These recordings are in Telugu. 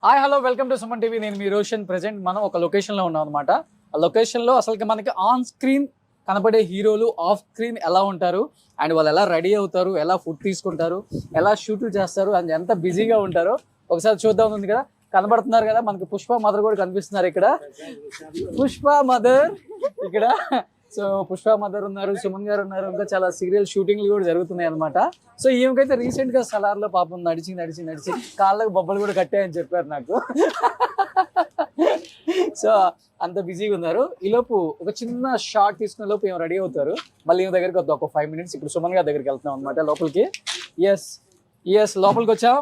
Hi hello welcome to Suman TV. నేను మీ రోషన్. ప్రెజెంట్ మనం ఒక లొకేషన్లో ఉన్నాం అనమాట. ఆ లొకేషన్లో అసలుకి మనకి ఆన్ స్క్రీన్ కనబడే హీరోలు ఆఫ్ స్క్రీన్ ఎలా ఉంటారు అండ్ వాళ్ళు ఎలా రెడీ అవుతారు, ఎలా ఫుడ్ తీసుకుంటారు, ఎలా షూట్లు చేస్తారు అండ్ ఎంత బిజీగా ఉంటారో ఒకసారి చూద్దాం. ఉంది కదా, కనబడుతున్నారు కదా మనకి పుష్ప మదర్ కూడా కనిపిస్తున్నారు ఇక్కడ. పుష్ప మదర్ ఇక్కడ. సో పుష్ప మదర్ ఉన్నారు, సుమన్ గారు ఉన్నారు, ఇంకా చాలా సీరియల్ షూటింగ్లు కూడా జరుగుతున్నాయి అనమాట. సో ఈమెకైతే రీసెంట్ గా సలార్లో పాపం నడిచి కాళ్ళకు బొబ్బలు కూడా కట్టాయని చెప్పారు నాకు. సో అంత బిజీగా ఉన్నారు. ఈలోపు ఒక చిన్న షార్ట్ తీసుకునే లోపు ఏమో రెడీ అవుతారు. మళ్ళీ ఈమె దగ్గరికి వద్దాం ఒక 5 minutes. ఇప్పుడు సుమన్ గారి దగ్గరికి వెళ్తున్నాం అనమాట లోపలికి. ఎస్ లోపలికి వచ్చాం.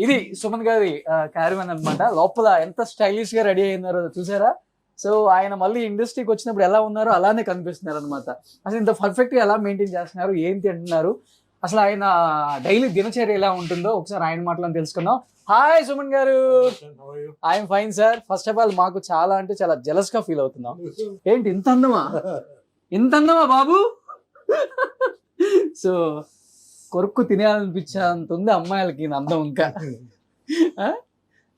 ఇది సుమన్ గారి క్యారవాన్ అనమాట. లోపల ఎంత స్టైలిష్ గా రెడీ అయినారో చూసారా. సో ఆయన మళ్ళీ ఇండస్ట్రీకి వచ్చినప్పుడు ఎలా ఉన్నారో అలానే కనిపిస్తున్నారు అనమాట. అసలు ఇంత పర్ఫెక్ట్ గా ఎలా మెయింటైన్ చేస్తున్నారు, ఏంటి అంటున్నారు, అసలు ఆయన డైలీ దినచర్య ఎలా ఉంటుందో ఒకసారి ఆయన మాటలను తెలుసుకుందాం. హాయ్ సుమన్ గారు. I'm fine sir. First of all మాకు చాలా అంటే చాలా జెలస్ గా ఫీల్ అవుతున్నాం. ఏంటి ఇంత అందమా బాబు. సో కొరుక్కు తినేయాలనిపించేంత ఉంది అమ్మాయిలకి అందం ఇంకా.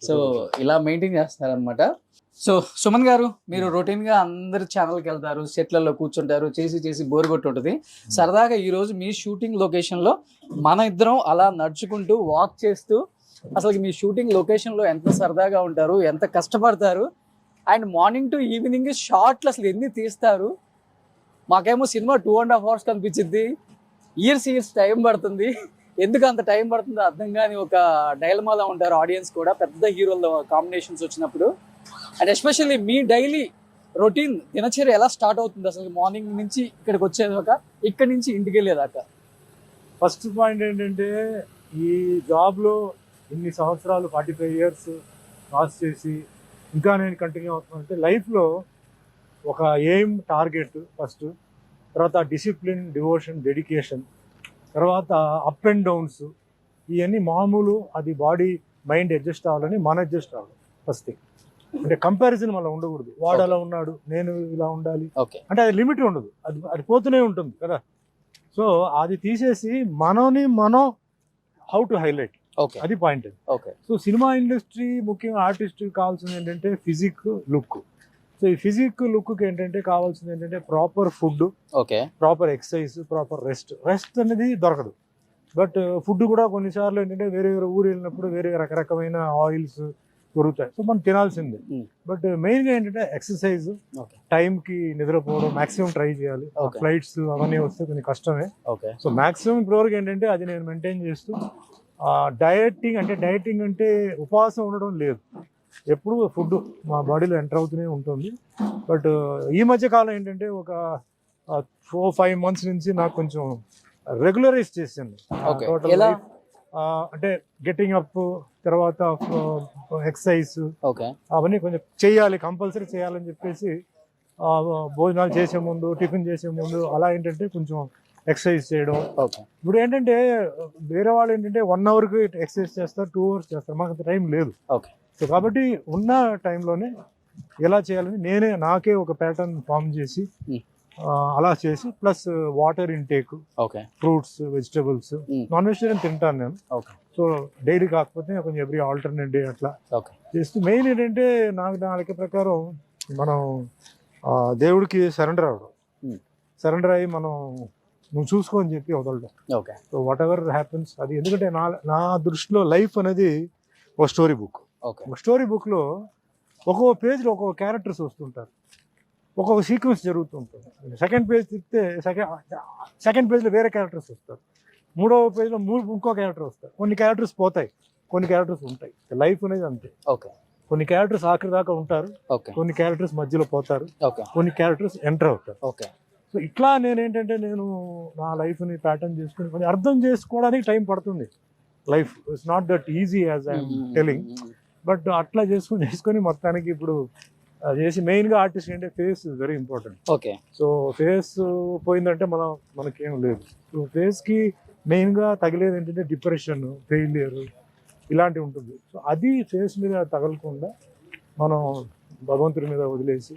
సో ఇలా మెయింటైన్ చేస్తారనమాట. సో సుమన్ గారు, మీరు రొటీన్ గా అందరి ఛానల్కి వెళ్తారు, సెట్లలో కూర్చుంటారు, చేసి బోర్ కొట్టి ఉంటుంది. సరదాగా ఈ రోజు మీ షూటింగ్ లొకేషన్ లో మన ఇద్దరం అలా నడుచుకుంటూ వాక్ చేస్తూ అసలు మీ షూటింగ్ లొకేషన్ లో ఎంత సరదాగా ఉంటారు, ఎంత కష్టపడతారు అండ్ మార్నింగ్ టు ఈవినింగ్ షార్ట్లు అసలు ఎన్ని తీస్తారు. మాకేమో సినిమా 2.5 hours కనిపించింది. ఇయర్స్ టైం పడుతుంది. ఎందుకు అంత టైం పడుతుందో అర్థం కాని ఒక డైలమాలో ఉంటారు ఆడియన్స్ కూడా పెద్ద హీరోల కాంబినేషన్స్ వచ్చినప్పుడు. And especially me daily routine దినచర్య ఎలా స్టార్ట్ అవుతుంది అసలు మార్నింగ్ నుంచి ఇక్కడికి వచ్చేదాకా, ఇక్కడి నుంచి ఇంటికి వెళ్ళేదాకా? ఫస్ట్ పాయింట్ ఏంటంటే, ఈ జాబ్లో ఇన్ని సంవత్సరాలు 45 years పాస్ చేసి ఇంకా నేను కంటిన్యూ అవుతున్నానంటే లైఫ్లో ఒక ఎయిమ్, టార్గెట్ ఫస్ట్, తర్వాత డిసిప్లిన్, డివోషన్, డెడికేషన్, తర్వాత అప్ అండ్ డౌన్స్, ఇవన్నీ మామూలు. అది బాడీ మైండ్ అడ్జస్ట్ అవ్వాలని మన అడ్జస్ట్ అవ్వాలి ఫస్ట్ థింగ్. అంటే కంపారిజన్ మళ్ళీ ఉండకూడదు. వాడు అలా ఉన్నాడు, నేను ఇలా ఉండాలి అంటే అది లిమిట్ ఉండదు. అది పోతూనే ఉంటుంది కదా. సో అది తీసేసి మనం హౌ టు హైలైట్, అది పాయింట్. సో సినిమా ఇండస్ట్రీ ముఖ్యంగా ఆర్టిస్ట్ కావాల్సింది ఏంటంటే ఫిజిక్, లుక్. సో ఈ ఫిజిక్ లుక్కి ఏంటంటే కావాల్సింది ఏంటంటే proper food, proper exercise, proper rest అనేది దొరకదు. బట్ ఫుడ్ కూడా కొన్నిసార్లు ఏంటంటే వేరే ఊరు వెళ్ళినప్పుడు వేరే రకరకమైన ఆయిల్స్ దొరుకుతాయి. సో మనం తినాల్సిందే. బట్ మెయిన్గా ఏంటంటే ఎక్సర్సైజ్, టైంకి నిద్రపోవడం మాక్సిమం ట్రై చేయాలి. ఫ్లైట్స్ అవన్నీ వస్తే కొంచెం కష్టమే. సో మాక్సిమం ఇప్పటివరకు ఏంటంటే అది నేను మెయింటైన్ చేస్తూ డైటింగ్ అంటే ఉపవాసం ఉండడం లేదు. ఎప్పుడు ఫుడ్ మా బాడీలో ఎంటర్ అవుతూనే ఉంటుంది. బట్ ఈ మధ్య కాలం ఏంటంటే ఒక 4-5 months నుంచి నాకు కొంచెం రెగ్యులరైజ్ చేశాను టోటల్ లైఫ్. అంటే గెట్టింగ్ అప్, తర్వాత ఎక్సర్సైజ్, అవన్నీ కొంచెం చేయాలి, కంపల్సరీ చేయాలని చెప్పేసి భోజనాలు చేసే ముందు, టిఫిన్ చేసే ముందు అలా ఏంటంటే కొంచెం ఎక్సర్సైజ్ చేయడం. ఇప్పుడు ఏంటంటే వేరే వాళ్ళు ఏంటంటే 1 hourకి ఎక్సర్సైజ్ చేస్తారు, 2 hours చేస్తారు. మాకు అంత టైం లేదు. సో కాబట్టి ఉన్న టైంలోనే ఎలా చేయాలని నాకే ఒక ప్యాటర్న్ ఫామ్ చేసి అలా చేసి, plus water intake, fruits, vegetables, non vegetarian తింటాను నేను. సో డైలీ కాకపోతే కొంచెం ఎవ్రీ ఆల్టర్నేట్ డే అట్లా చేస్తూ, మెయిన్ ఏంటంటే నా లెక్క ప్రకారం మనం దేవుడికి సరెండర్ అవ్వడం, సరెండర్ అయ్యి మనం నువ్వు చూసుకో అని చెప్పి వదలడం. సో వాట్ ఎవర్ హ్యాపెన్స్ అది. ఎందుకంటే నా దృష్టిలో లైఫ్ అనేది ఒక స్టోరీ బుక్. ఒక స్టోరీ బుక్లో ఒక్కొక్క పేజ్లో ఒక్కొక్క క్యారెక్టర్స్ వస్తుంటారు, ఒక్కొక్క సీక్వెన్స్ జరుగుతూ ఉంటుంది. సెకండ్ పేజ్ తిప్పితే సెకండ్ పేజ్లో వేరే క్యారెక్టర్స్ వస్తారు, 3వ పేజ్లో ఇంకో క్యారెక్టర్ వస్తారు. కొన్ని క్యారెక్టర్స్ పోతాయి, కొన్ని క్యారెక్టర్స్ ఉంటాయి. లైఫ్ అనేది అంతే. కొన్ని క్యారెక్టర్స్ ఆఖరి దాకా ఉంటారు, కొన్ని క్యారెక్టర్స్ మధ్యలో పోతారు, కొన్ని క్యారెక్టర్స్ ఎంటర్ అవుతారు. సో ఇట్లా నేను నా లైఫ్ని ప్యాటర్న్ చేసుకుని కొంచెం అర్థం చేసుకోవడానికి టైం పడుతుంది. Life it's not that easy as I'm telling. But అట్లా చేసుకొని మొత్తానికి ఇప్పుడు చేసి, మెయిన్గా ఆర్టిస్ట్ అంటే face is very important. So face పోయిందంటే మనకేం లేదు. సో ఫేస్కి మెయిన్గా తగిలేది ఏంటంటే డిప్రెషన్, ఫెయిలియర్ ఇలాంటివి ఉంటుంది. సో అది ఫేస్ మీద తగలకుండా మనం భగవంతుడి మీద వదిలేసి,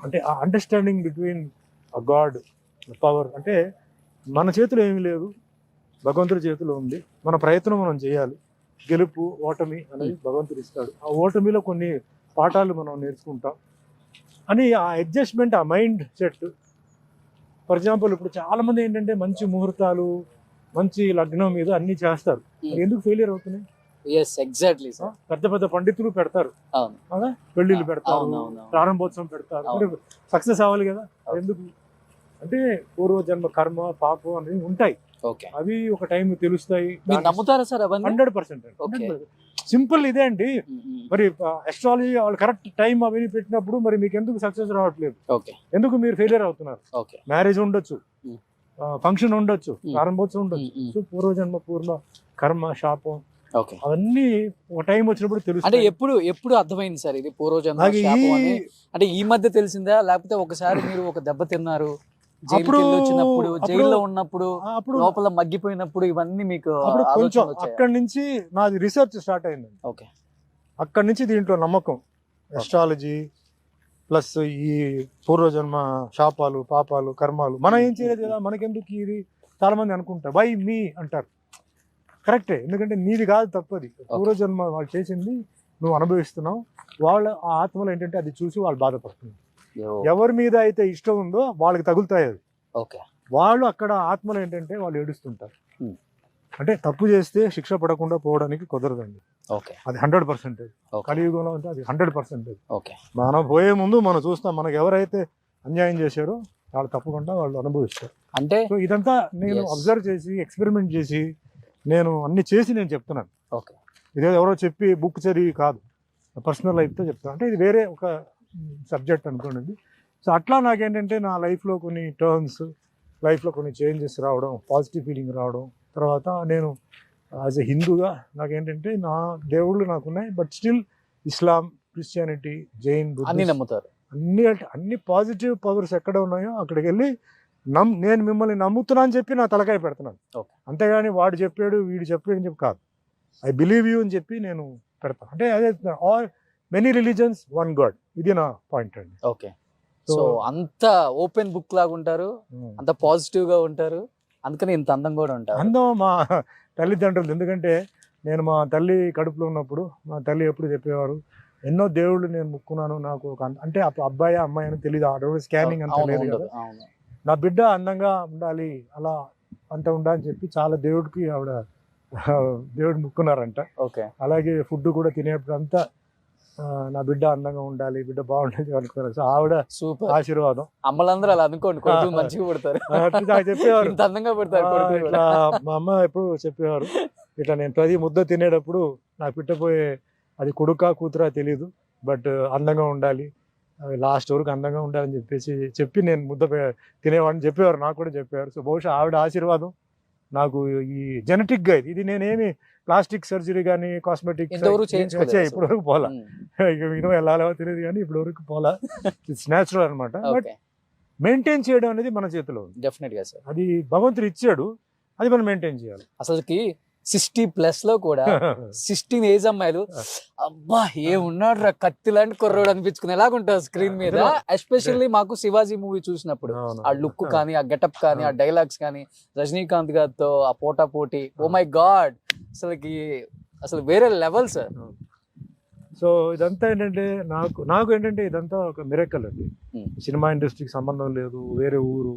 అంటే ఆ అండర్స్టాండింగ్ బిట్వీన్ గాడ్, పవర్, అంటే మన చేతిలో ఏమీ లేదు, భగవంతుడి చేతిలో ఉంది. మన ప్రయత్నం మనం చేయాలి. గెలుపు ఓటమి అనేది భగవంతుడు ఇస్తాడు. ఆ ఓటమిలో కొన్ని పాఠాలు మనం నేర్చుకుంటాం అని ఆ అడ్జస్ట్మెంట్, ఆ మైండ్ సెట్. ఫర్ ఎగ్జాంపుల్ ఇప్పుడు చాలా మంది ఏంటంటే మంచి ముహూర్తాలు, మంచి లగ్నం మీద అన్ని చేస్తారు, మరి ఎందుకు ఫెయిలియర్ అవుతున్నాయి? Exactly sir. పెద్ద పెద్ద పండితులు పెడతారు, అవును అవునా, పెళ్లిళ్ళు పెడతారు, అవునవును. ప్రారంభోత్సవం పెడతారు, మరి సక్సెస్ అవ్వాలి కదా. ఎందుకు అంటే పూర్వజన్మ కర్మ పాపం అనేవి ఉంటాయి, ఓకే. అవి ఒక టైం తెలుస్తాయి. మీరు నమ్ముతారా సార్ అవన్నీ? 100%. ఓకే. సింపుల్ ఇదే అండి. మరి అస్ట్రాలజీ వాళ్ళు కరెక్ట్ టైం అవన్నీ పెట్టినప్పుడు మరి మీకు ఎందుకు సక్సెస్ రావట్లేదు? ఓకే. ఎందుకు మీరు ఫెయిలియర్ అవుతున్నారు? ఓకే. మ్యారేజ్ ఉండొచ్చు, Mm. ఫంక్షన్ ఉండొచ్చు, Mm. ప్రారంభోత్సవం ఉండొచ్చు. సో పూర్వజన్మ పూర్వ కర్మ శాపం ఓకే. అవన్నీ ఒక టైం వచ్చినప్పుడు అంటే తెలుస్తాయి. ఎప్పుడు అర్థమైంది సార్ ఇది పూర్వజన్మ నాకు శాపం అని? ఈ అంటే ఈ మధ్య తెలిసిందా, లేకపోతే ఒకసారి మీరు ఒక దెబ్బ తిన్నారు, జైలుకి అప్పుడు- వెళ్ళి వచ్చినప్పుడు, అప్పుడు- జైల్లో ఉన్నప్పుడు, అప్పుడు లోపల మగ్గిపోయినప్పుడు ఇవన్నీ మీకు అప్పుడు కొంచెం ఆలోచనలు వచ్చాయా? అక్కడి నుంచి నాది రీసెర్చ్ స్టార్ట్ అయిందండి. ఓకే. అక్కడి నుంచి దీంట్లో నమ్మకం, అస్ట్రాలజీ ప్లస్ ఈ పూర్వజన్మ శాపాలు పాపాలు కర్మాలు మనం ఏం చేయలేదు కదా, మనకెందుకు ఇది చాలా మంది అనుకుంటారు, వై మీ అంటారు. కరెక్టే, ఎందుకంటే నీది కాదు తప్పది, పూర్వజన్మ వాళ్ళు చేసింది నువ్వు అనుభవిస్తున్నావు. వాళ్ళ ఆ ఆత్మలు ఏంటంటే అది చూసి వాళ్ళు బాధపడుతున్నారు. ఎవరి మీద అయితే ఇష్టం ఉందో వాళ్ళకి తగులుతాయి అది. ఓకే. వాళ్ళు అక్కడ ఆత్మలు ఏంటంటే వాళ్ళు ఏడుస్తుంటారు. Hmm. అంటే తప్పు చేస్తే శిక్ష పడకుండా పోవడానికి కుదరదండి, ఓకే. అది 100%. ఓకే. కలియుగంలో అంటే అది 100%. ఓకే. మనం పోయే ముందు మనం చూస్తాం, మనకు ఎవరైతే అన్యాయం చేశారో వాళ్ళు తప్పకుండా వాళ్ళు అనుభవిస్తారు. అంటే సో ఇదంతా నేను Yes. అబ్జర్వ్ చేసి ఎక్స్పెరిమెంట్ చేసి నేను అన్ని చేసి నేను చెప్తున్నాను. ఓకే. ఇదే ఎవరో చెప్పి బుక్ చదివి కాదు, పర్సనల్ లైఫ్తో చెప్తాను. అంటే ఇది వేరే ఒక సబ్జెక్ట్ అనుకోండి. సో అట్లా నాకేంటంటే నా లైఫ్లో కొన్ని టర్న్స్, లైఫ్లో కొన్ని చేంజెస్ రావడం, పాజిటివ్ ఫీలింగ్ రావడం. తర్వాత నేను యాజ్ ఎ హిందూగా నాకేంటంటే నా దేవుళ్ళు నాకున్నాయి, but still Islam, Christianity, Jain, అన్ని బుద్ధిస్ట్ నమ్ముతారు. అన్ని పాజిటివ్ పవర్స్ ఎక్కడ ఉన్నాయో అక్కడికి వెళ్ళి నేను మిమ్మల్ని నమ్ముతున్నా అని చెప్పి నా తలకాయ పెడుతున్నాను. Okay. అంతేగాని వాడు చెప్పాడు వీడు చెప్పాడు అని చెప్పి కాదు, ఐ బిలీవ్ యూ అని చెప్పి నేను పెడతాను. అంటే అదే all many religions one God, ఇది నా పాయింట్ అండి. ఓకే. సో అంత ఓపెన్ బుక్ లాగా ఉంటారు, అంత పాజిటివ్ గా ఉంటారు, అందుకని ఇంత అందం కూడా ఉంటారు. అందం మా తల్లిదండ్రులు, ఎందుకంటే నేను మా తల్లి కడుపులో ఉన్నప్పుడు మా తల్లి ఎప్పుడు చెప్పేవారు, ఎన్నో దేవుళ్ళు నేను ముక్కున్నాను, నాకు ఒక అంటే అబ్బాయి అమ్మాయి అని తెలియదు, అడవుడు స్కానింగ్ అంత అవును, లేదు ఉండదు. కదా, అవును. నా బిడ్డ అందంగా ఉండాలి అలా అంత ఉండాలని చెప్పి చాలా దేవుడికి ఆవిడ దేవుడు ముక్కున్నారంట. ఓకే. అలాగే ఫుడ్ కూడా తినేప్పుడు అంతా నా బిడ్డ అందంగా ఉండాలి, బిడ్డ బాగుండాలి అనుకున్నారు. సో ఆవిడ సూపర్. ఆశీర్వాదం. అమ్మలందరూ అలా అనుకోండి, కొడుకులు మంచిగా పుడతారు, అట్లా నాకు చెప్పేవారు. ఇంత అందంగా పుడతారు కొడుకులు ఇట్లా కూడా. మా అమ్మ ఎప్పుడు చెప్పేవారు, ఇట్లా నేను ప్రతి ముద్ద తినేటప్పుడు నాకు పిట్టపోయే అది కొడుకా కూతురా తెలియదు, బట్ అందంగా ఉండాలి, లాస్ట్ వరకు అందంగా ఉండాలని చెప్పి నేను ముద్ద తినేవాడిని చెప్పేవారు, నాకు కూడా చెప్పేవారు. సో బహుశా ఆవిడ ఆశీర్వాదం నాకు ఈ జెనెటిక్గా ఇది నేనేమి ప్లాస్టిక్ సర్జరీ కానీ కాస్మెటిక్ ఇంతవరకు చేయించుకోలేదు ఇప్పటి వరకు పోలా, ఉమ్. ఇక వినో వెళ్ళాలో తెలియదు కానీ ఇప్పటి వరకు పోలా. ఇట్స్ న్యాచురల్ అనమాట. But okay. మెయింటైన్ చేయడం అనేది మన చేతిలో ఉంది, డెఫినెట్ గా సార్. అది భగవంతుడు ఇచ్చాడు, అది మనం మెయింటైన్ చేయాలి. అసలుకి 60+ లో కూడా 16 ఏజ్ అమ్మాయిలు అబ్బా ఏమున్నాడు రా కత్తి లాంటి కుర్రోడు అనిపించుకుని ఎలాగుంటారు స్క్రీన్ మీద. ఎస్పెషల్లీ మాకు శివాజీ మూవీ చూసినప్పుడు అవును. ఆ లుక్ కానీ, ఆ గెటప్ కానీ, ఆ డైలాగ్స్ కానీ, రజనీకాంత్ గారితో ఆ పోటా పోటీ, ఓ మై గాడ్, అసలు వేరే లెవెల్ సార్. సో ఇదంతా ఏంటంటే నాకు ఏంటంటే ఇదంతా ఒక మిరకల్ అండి. సినిమా ఇండస్ట్రీకి సంబంధం లేదు, వేరే ఊరు,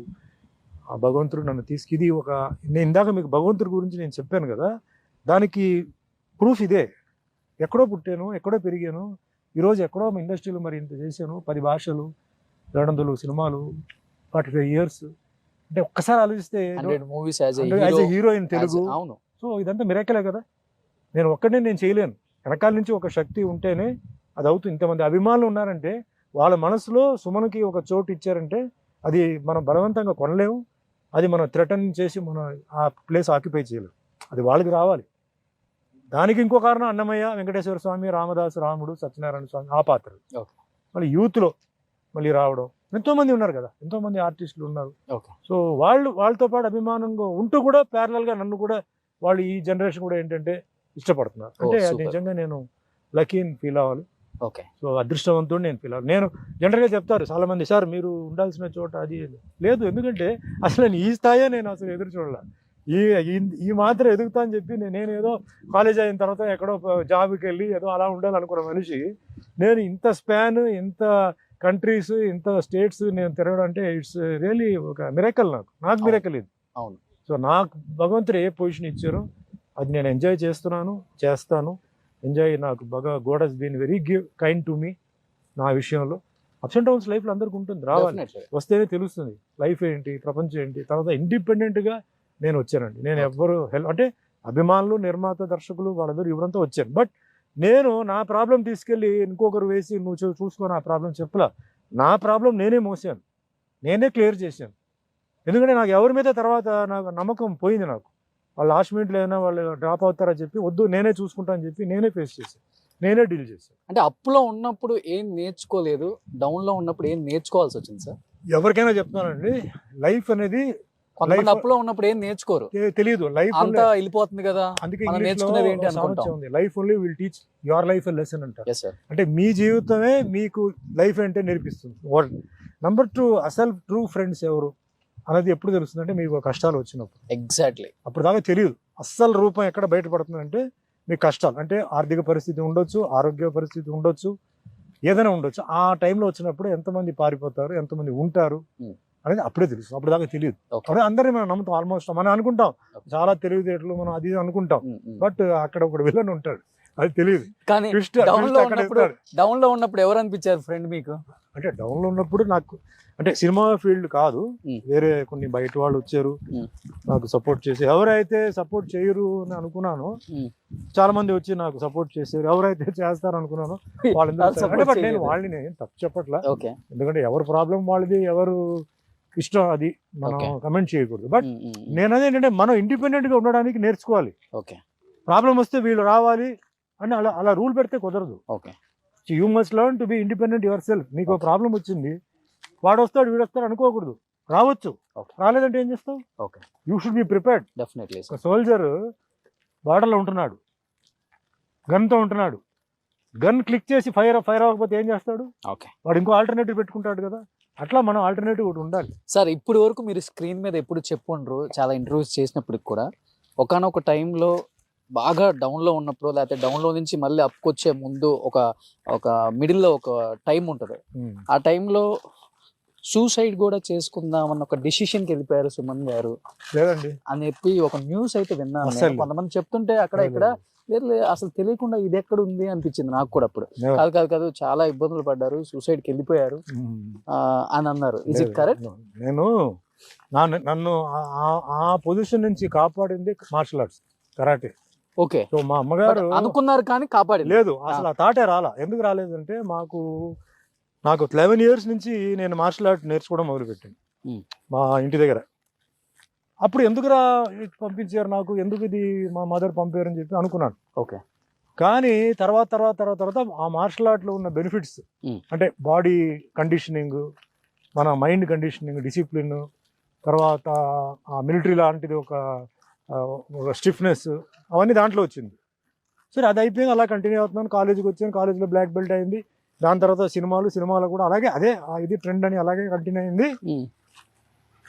ఆ భగవంతుడు నన్ను ఇది ఒక నేను ఇందాక మీకు భగవంతుడి గురించి నేను చెప్పాను కదా, దానికి ప్రూఫ్ ఇదే. ఎక్కడో పుట్టాను, ఎక్కడో పెరిగాను, ఈరోజు ఎక్కడో ఇండస్ట్రీలో మరి ఇంత చేశాను, 10 భాషలు, 200 సినిమాలు, 45 years. అంటే ఒక్కసారి ఆలోచిస్తే 100 movies as a as hero. A hero in Telugu. అవును. సో ఇదంతా మిరకలే కదా, నేను ఒక్కడే నేను చేయలేను, వెనకాల నుంచి ఒక శక్తి ఉంటేనే అది అవుతుంది. ఇంతమంది అభిమానులు ఉన్నారంటే వాళ్ళ మనసులో సుమన్కి ఒక చోటు ఇచ్చారంటే అది మనం బలవంతంగా కొనలేము, అది మనం థ్రెటన్ చేసి మనం ఆ ప్లేస్ ఆక్యుపై చేయలేము, అది వాళ్ళకి రావాలి. దానికి ఇంకో కారణం అన్నమయ్య, వెంకటేశ్వర స్వామి, రామదాసు, రాముడు, సత్యనారాయణ స్వామి, ఆ పాత్రలు. Okay. మళ్ళీ యూత్లో మళ్ళీ రావడం, ఎంతోమంది ఉన్నారు కదా, ఎంతోమంది ఆర్టిస్టులు ఉన్నారు. Okay. సో వాళ్ళతో పాటు అభిమానంగా ఉంటూ కూడా ప్యారలల్గా నన్ను కూడా వాళ్ళు ఈ జనరేషన్ కూడా ఏంటంటే ఇష్టపడుతున్నారు. అంటే అది super. నిజంగా నేను లక్కీ అని ఫీల్ అవ్వాలి. ఓకే. సో అదృష్టవంతుడు నేను ఫీల్ అవ్వాలి. నేను జనరల్గా చెప్తారు చాలామంది, సార్ మీరు ఉండాల్సిన చోట అది లేదు, ఎందుకంటే అసలు నేను ఈ స్థాయి నేను అసలు ఎదురు చూడాలి. ఈ మాత్రం ఎదుగుతా అని చెప్పి నేను ఏదో కాలేజ్ అయిన తర్వాత ఎక్కడో జాబ్కి వెళ్ళి ఏదో అలా ఉండాలనుకున్న మనిషి నేను ఇంత స్పాన్, ఇంత కంట్రీస్, ఇంత స్టేట్స్ నేను తిరగడం అంటే ఇట్స్ రియలీ ఒక మిరకల్. నాకు మిరకల్ ఇది. అవును. సో నాకు భగవంతుడు ఏ పొజిషన్ ఇచ్చారో అది నేను ఎంజాయ్ చేస్తాను. ఎంజాయ్. నాకు బాగా God has been very kind to me. నా విషయంలో అప్స్ అండ్ డౌన్స్ లైఫ్లో అందరికి ఉంటుంది, రావాలి, వస్తేనే తెలుస్తుంది లైఫ్ ఏంటి, ప్రపంచం ఏంటి. తర్వాత ఇండిపెండెంట్గా నేను వచ్చానండి. నేను ఎవ్వరు అంటే అభిమానులు, నిర్మాత, దర్శకులు వాళ్ళందరూ ఇవ్వడంతో వచ్చాను. బట్ నేను నా ప్రాబ్లం తీసుకెళ్ళి ఇంకొకరు వేసి నువ్వు చూసుకో నా ప్రాబ్లం చెప్పలా. నా ప్రాబ్లం నేనే మోసాను, నేనే క్లియర్ చేశాను. ఎందుకంటే నాకు ఎవరి మీద తర్వాత నాకు నమ్మకం పోయింది. నాకు వాళ్ళు లాస్ట్ మినిట్లో అయినా వాళ్ళు డ్రాప్ అవుతారని చెప్పి వద్దు నేనే చూసుకుంటా అని చెప్పి నేనే ఫేస్ చేశాను, నేనే డీల్ చేశాను. అంటే అప్పులో ఉన్నప్పుడు ఏం నేర్చుకోలేదు, డౌన్లో ఉన్నప్పుడు ఏం నేర్చుకోవాల్సి వచ్చింది సార్? ఎవరికైనా చెప్తానండి, లైఫ్ అనేది కొంతమంది అప్పులో ఉన్నప్పుడు ఏం నేర్చుకోరు, తెలియదు. లైఫ్ అంతా వెళ్ళిపోతుంది కదా, అందుకే మనం నేర్చుకునేది ఏంటి అనుకుంటాం. ఉంది, life only will teach your life a lesson అంటారు. Yes, sir. అంటే మీ జీవితమే మీకు లైఫ్ అంటే నేర్పిస్తుంది. నెంబర్ 2, అసలు ట్రూ ఫ్రెండ్స్ ఎవరు అనేది ఎప్పుడు తెలుస్తుంది అంటే మీకు కష్టాలు వచ్చినప్పుడు. ఎగ్జాక్ట్లీ. అప్పుడు దాకా తెలియదు అస్సలు రూపం ఎక్కడ బయటపడుతుంది అంటే మీ కష్టాలు. అంటే ఆర్థిక పరిస్థితి ఉండొచ్చు, ఆరోగ్య పరిస్థితి ఉండొచ్చు, ఏదైనా ఉండొచ్చు. ఆ టైంలో వచ్చినప్పుడు ఎంతమంది పారిపోతారు, ఎంతమంది ఉంటారు అనేది అప్పుడే తెలుసు. అప్పుడు దాకా తెలియదు. అప్పుడే అందరినీ మనం నమ్ముతాం. ఆల్మోస్ట్ మనం అనుకుంటాం చాలా తెలివితేటలు మనం అది అనుకుంటాం. బట్ అక్కడ ఒక విలన్ ఉంటాడు, అది తెలియదు. కానీ డౌన్ లో ఉన్నప్పుడు ఎవరు అనిపించారు ఫ్రెండ్ మీకు? అంటే డౌన్ లో ఉన్నప్పుడు నాకు అంటే సినిమా ఫీల్డ్ కాదు, వేరే కొన్ని బయట వాళ్ళు వచ్చారు నాకు సపోర్ట్ చేసి. ఎవరైతే సపోర్ట్ చేయరు అని అనుకున్నానో చాలా మంది వచ్చి నాకు సపోర్ట్ చేశారు. ఎవరైతే చేస్తారు అనుకున్నానో వాళ్ళందరూ. నేను వాళ్ళని తప్పు చెప్పట్లా, ఎందుకంటే ఎవరు ప్రాబ్లం వాళ్ళది, ఎవరు ఇష్టం అది మనం కమెంట్ చేయకూడదు. బట్ నేను అదేంటంటే మనం ఇండిపెండెంట్ గా ఉండడానికి నేర్చుకోవాలి. ప్రాబ్లం వస్తే వీళ్ళు రావాలి అని అలా రూల్ పెడితే కుదరదు. You must learn to be independent your self. నీకు ప్రాబ్లం వచ్చింది, వాడు వస్తాడు వీడు వస్తాడు అనుకోకూడదు. రావచ్చు, రాలేదంటే ఏం చేస్తావు? You should be prepared. Soldier బార్డర్లో ఉంటున్నాడు, గన్తో ఉంటున్నాడు, గన్ క్లిక్ చేసి ఫైర్ అవ్వకపోతే ఏం చేస్తాడు? వాడు ఇంకో ఆల్టర్నేటివ్ పెట్టుకుంటాడు కదా. అట్లా మనం ఆల్టర్నేటివ్ ఒకటి ఉండాలి. సార్ ఇప్పుడు వరకు మీరు స్క్రీన్ మీద ఎప్పుడు చెప్పుండ్రు, చాలా ఇంటర్వ్యూస్ చేసినప్పటికి కూడా ఒకనొక టైంలో బాగా డౌన్లో ఉన్నప్పుడు, లేకపోతే డౌన్లో నుంచి మళ్ళీ అప్పుకొచ్చే ముందు ఒక మిడిల్లో ఒక టైం ఉంటుంది. ఆ టైంలో సూసైడ్ కూడా చేసుకుందామన్న ఒక డిసిషన్కి వెళ్ళిపోయారు సుమన్ గారు లేదండి అని చెప్పి ఒక న్యూస్ అయితే విన్నాను. కొంతమంది చెప్తుంటే అక్కడ ఇక్కడ లేదు అసలు తెలియకుండా ఇది ఎక్కడ ఉంది అనిపించింది నాకు కూడా. అప్పుడు కాదు చాలా ఇబ్బందులు పడ్డారు, సూసైడ్కి వెళ్ళిపోయారు అని అన్నారు. Is it correct? నేను నన్ను ఆ పొజిషన్ నుంచి కాపాడింది martial arts, karate. Okay. So మా అమ్మగారు అనుకున్నారు కానీ కాపాడి లేదు. అసలు ఆ థాటే రాలా. ఎందుకు రాలేదంటే నాకు 11 years నుంచి నేను మార్షల్ ఆర్ట్ నేర్చుకోవడం మొదలుపెట్టాను మా ఇంటి దగ్గర. అప్పుడు ఎందుకురా పంపించారు నాకు, ఎందుకు ఇది మా మదర్ పంపారని చెప్పి అనుకున్నాను. ఓకే. కానీ తర్వాత ఆ మార్షల్ ఆర్ట్లో ఉన్న బెనిఫిట్స్ అంటే బాడీ కండిషనింగ్, మన మైండ్ కండిషనింగ్, డిసిప్లిన్, తర్వాత ఆ మిలిటరీ లాంటిది ఒక స్టిఫ్నెస్, అవన్నీ దాంట్లో వచ్చింది. సరే అది అయిపోయింది, అలా కంటిన్యూ అవుతున్నాను. కాలేజీకి వచ్చాను, కాలేజీలో బ్లాక్ బెల్ట్ అయింది. దాని తర్వాత సినిమాలో కూడా అలాగే అదే ఇది ట్రెండ్ అని అలాగే కంటిన్యూ అయింది.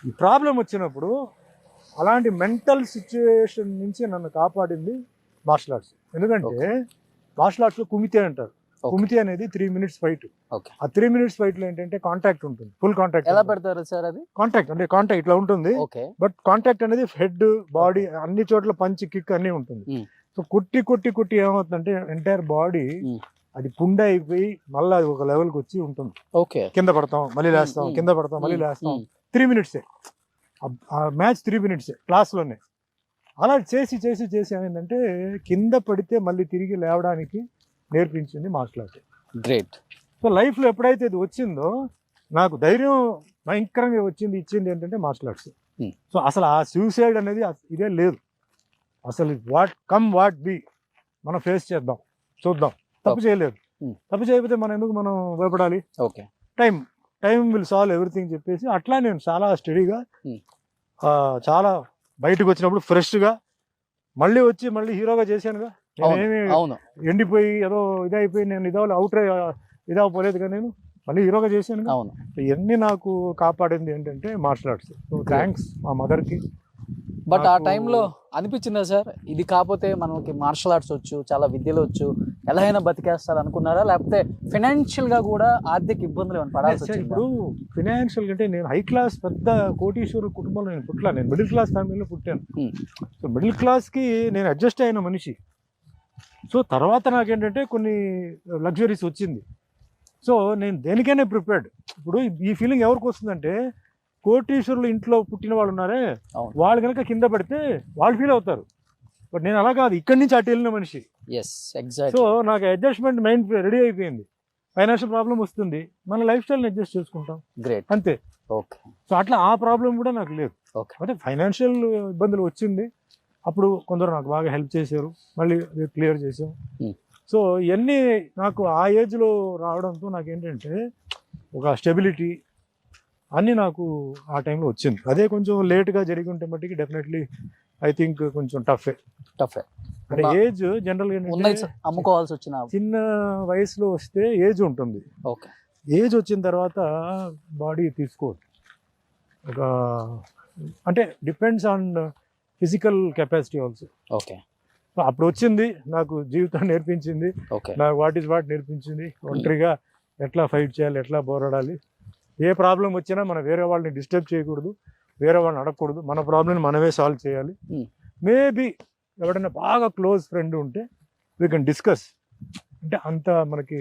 ఈ ప్రాబ్లం వచ్చినప్పుడు అలాంటి మెంటల్ సిచ్యువేషన్ నుంచి నన్ను కాపాడింది మార్షల్ ఆర్ట్స్. ఎందుకంటే మార్షల్ ఆర్ట్స్లో కుమితే అంటారు. కుమితే అనేది 3 minutes ఫైట్. ఆ 3 minutes ఫైట్లో ఏంటంటే కాంటాక్ట్ ఉంటుంది, ఫుల్ కాంటాక్ట్. ఎలా పెడతారు సార్ అది? కాంటాక్ట్ ఇట్లా ఉంటుంది. బట్ కాంటాక్ట్ అనేది హెడ్, బాడీ అన్ని చోట్ల పంచ్, కిక్ అన్ని ఉంటుంది. సో కుట్టి ఏమవుతుందంటే ఎంటైర్ బాడీ అది పుండ అయిపోయి మళ్ళీ అది ఒక లెవెల్కి వచ్చి ఉంటుంది. కింద పడతాం మళ్ళీ లేస్తాం, కింద పడతాం మళ్ళీ లేస్తాం. 3 minutes ఆ మ్యాచ్ 3 minutes క్లాస్లోనే. అలా చేసి ఏమైందంటే కింద పడితే మళ్ళీ తిరిగి లేవడానికి నేర్పించింది మార్షల్ ఆర్ట్. గ్రేట్. సో లైఫ్లో ఎప్పుడైతే ఇది వచ్చిందో నాకు ధైర్యం భయంకరంగా ఇచ్చింది ఏంటంటే మార్షల్ ఆర్ట్స్. సో అసలు ఆ సూసైడ్ అనేది ఇదే లేదు. అసలు వాట్ బి మనం ఫేస్ చేద్దాం, చూద్దాం. తప్పు చేయలేదు, తప్పు చేయకపోతే మనం భయపడాలి. టైం విల్ సాల్వ్ ఎవ్రీథింగ్ చెప్పేసి అట్లా నేను చాలా స్టడీగా చాలా బయటకు వచ్చినప్పుడు ఫ్రెష్గా మళ్ళీ హీరోగా చేశానుగా. నేనేమి ఎండిపోయి ఏదో ఇదైపోయి నేను ఇదవపోలేదు కానీ నేను మళ్ళీ హీరోగా చేశాను. ఇవన్నీ నాకు కాపాడింది ఏంటంటే మార్షల్ ఆర్ట్స్. సో థ్యాంక్స్ మా మదర్కి, బట్ ఆ నాకు- టైంలో అనిపించిందా సార్ ఇది కాకపోతే మనకి మార్షల్ ఆర్ట్స్ వచ్చు, చాలా విద్యలు వచ్చు, ఎలా అయినా బతికేస్తారు అనుకున్నారా, లేకపోతే ఫైనాన్షియల్ గా కూడా ఆర్థిక ఇబ్బందులు ఏమైనా పడాల్సి సార్, వచ్చిందా? ఇప్పుడు ఫినాన్షియల్ అంటే నేను హై క్లాస్ పెద్ద కోటీశ్వర కుటుంబంలో నేను పుట్టలా, నేను మిడిల్ క్లాస్ ఫ్యామిలీలో పుట్టాను. Hmm. సో మిడిల్ క్లాస్కి నేను అడ్జస్ట్ అయిన మనిషి. సో తర్వాత నాకేంటంటే కొన్ని లగ్జరీస్ వచ్చింది. సో నేను దేనికైనా ప్రిపేర్డ్. ఇప్పుడు ఈ ఫీలింగ్ ఎవరికి వస్తుందంటే కోటీశ్వరులు ఇంట్లో పుట్టిన వాళ్ళు ఉన్నారే, అవును. వాళ్ళు కనుక కింద పడితే వాళ్ళు ఫీల్ అవుతారు. బట్ నేను అలా కాదు, ఇక్కడి నుంచి అటు వెళ్ళిన మనిషి. Yes, exact. సో నాకు అడ్జస్ట్మెంట్ మైండ్ రెడీ అయిపోయింది. ఫైనాన్షియల్ ప్రాబ్లం వస్తుంది, మన లైఫ్ స్టైల్ని అడ్జస్ట్ చేసుకుంటాం, గ్రేట్. అంతే. ఓకే, సో అట్లా ఆ ప్రాబ్లం కూడా నాకు లేదు. ఓకే. అంటే ఫైనాన్షియల్ ఇబ్బందులు వచ్చింది, అప్పుడు కొందరు నాకు బాగా హెల్ప్ చేశారు, మళ్ళీ క్లియర్ చేసాం. Hmm. సో ఇవన్నీ నాకు ఆ ఏజ్లో రావడంతో నాకు ఏంటంటే ఒక స్టెబిలిటీ అన్నీ నాకు ఆ టైంలో వచ్చింది. అదే కొంచెం లేట్గా జరిగి ఉంటే మట్టికి డెఫినెట్లీ ఐ థింక్ కొంచెం టఫ్. అంటే ఏజ్ జనరల్గా ఉన్నాయి ఏంటంటే సార్, అమ్ముకోవాల్సి వచ్చిన. చిన్న వయసులో వస్తే ఏజ్ ఉంటుంది, ఓకే. ఏజ్ వచ్చిన తర్వాత బాడీ తీసుకోదు. ఒక అంటే depends on physical capacity also. Okay, అప్పుడు వచ్చింది, నాకు జీవితం నేర్పించింది, ఓకే. నాకు వాట్ నేర్పించింది. ఒంటరిగా ఎట్లా ఫైట్ చేయాలి, ఎట్లా పోరాడాలి, ఏ ప్రాబ్లం వచ్చినా మనం వేరే వాళ్ళని డిస్టర్బ్ చేయకూడదు, వేరే వాళ్ళని అడగకూడదు, మన ప్రాబ్లమ్ని మనమే సాల్వ్ చేయాలి. మేబీ ఎవరైనా బాగా క్లోజ్ ఫ్రెండ్ ఉంటే వీ కెన్ డిస్కస్, అంటే అంత మనకి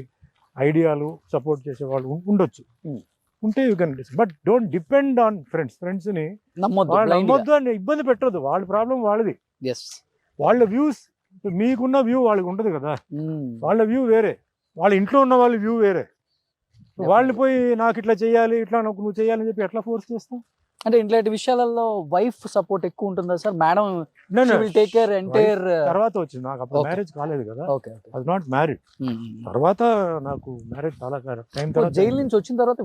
ఐడియాలు సపోర్ట్ చేసే వాళ్ళు ఉండొచ్చు, ఉంటే you can discuss. But don't depend on ఫ్రెండ్స్ని నమ్మొద్దు అని ఇబ్బంది పెట్టదు. వాళ్ళ ప్రాబ్లం వాళ్ళది, వాళ్ళ వ్యూస్. మీకున్న వ్యూ వాళ్ళకి ఉండదు కదా, వాళ్ళ వ్యూ వేరే, వాళ్ళ ఇంట్లో ఉన్న వాళ్ళ వ్యూ వేరే. వాళ్ళని పోయి నాకు ఇట్లా చేయాలి, ఇట్లా నాకు నువ్వు చేయాలని చెప్పి ఎట్లా ఫోర్స్ చేస్తాం? అంటే ఇట్లాంటి విషయాలలో వైఫ్ సపోర్ట్ ఎక్కువ ఉంటుందా sir? Madam take care entire తర్వాత వచ్చింది, నాకు అప్పుడు మ్యారేజ్ కాలేదు కదా, ఓకే, అది నాట్ మ్యారీడ్. తర్వాత నాకు మ్యారేజ్ చాలా టైం తర్వాత, జైలు నుంచి వచ్చిన తర్వాత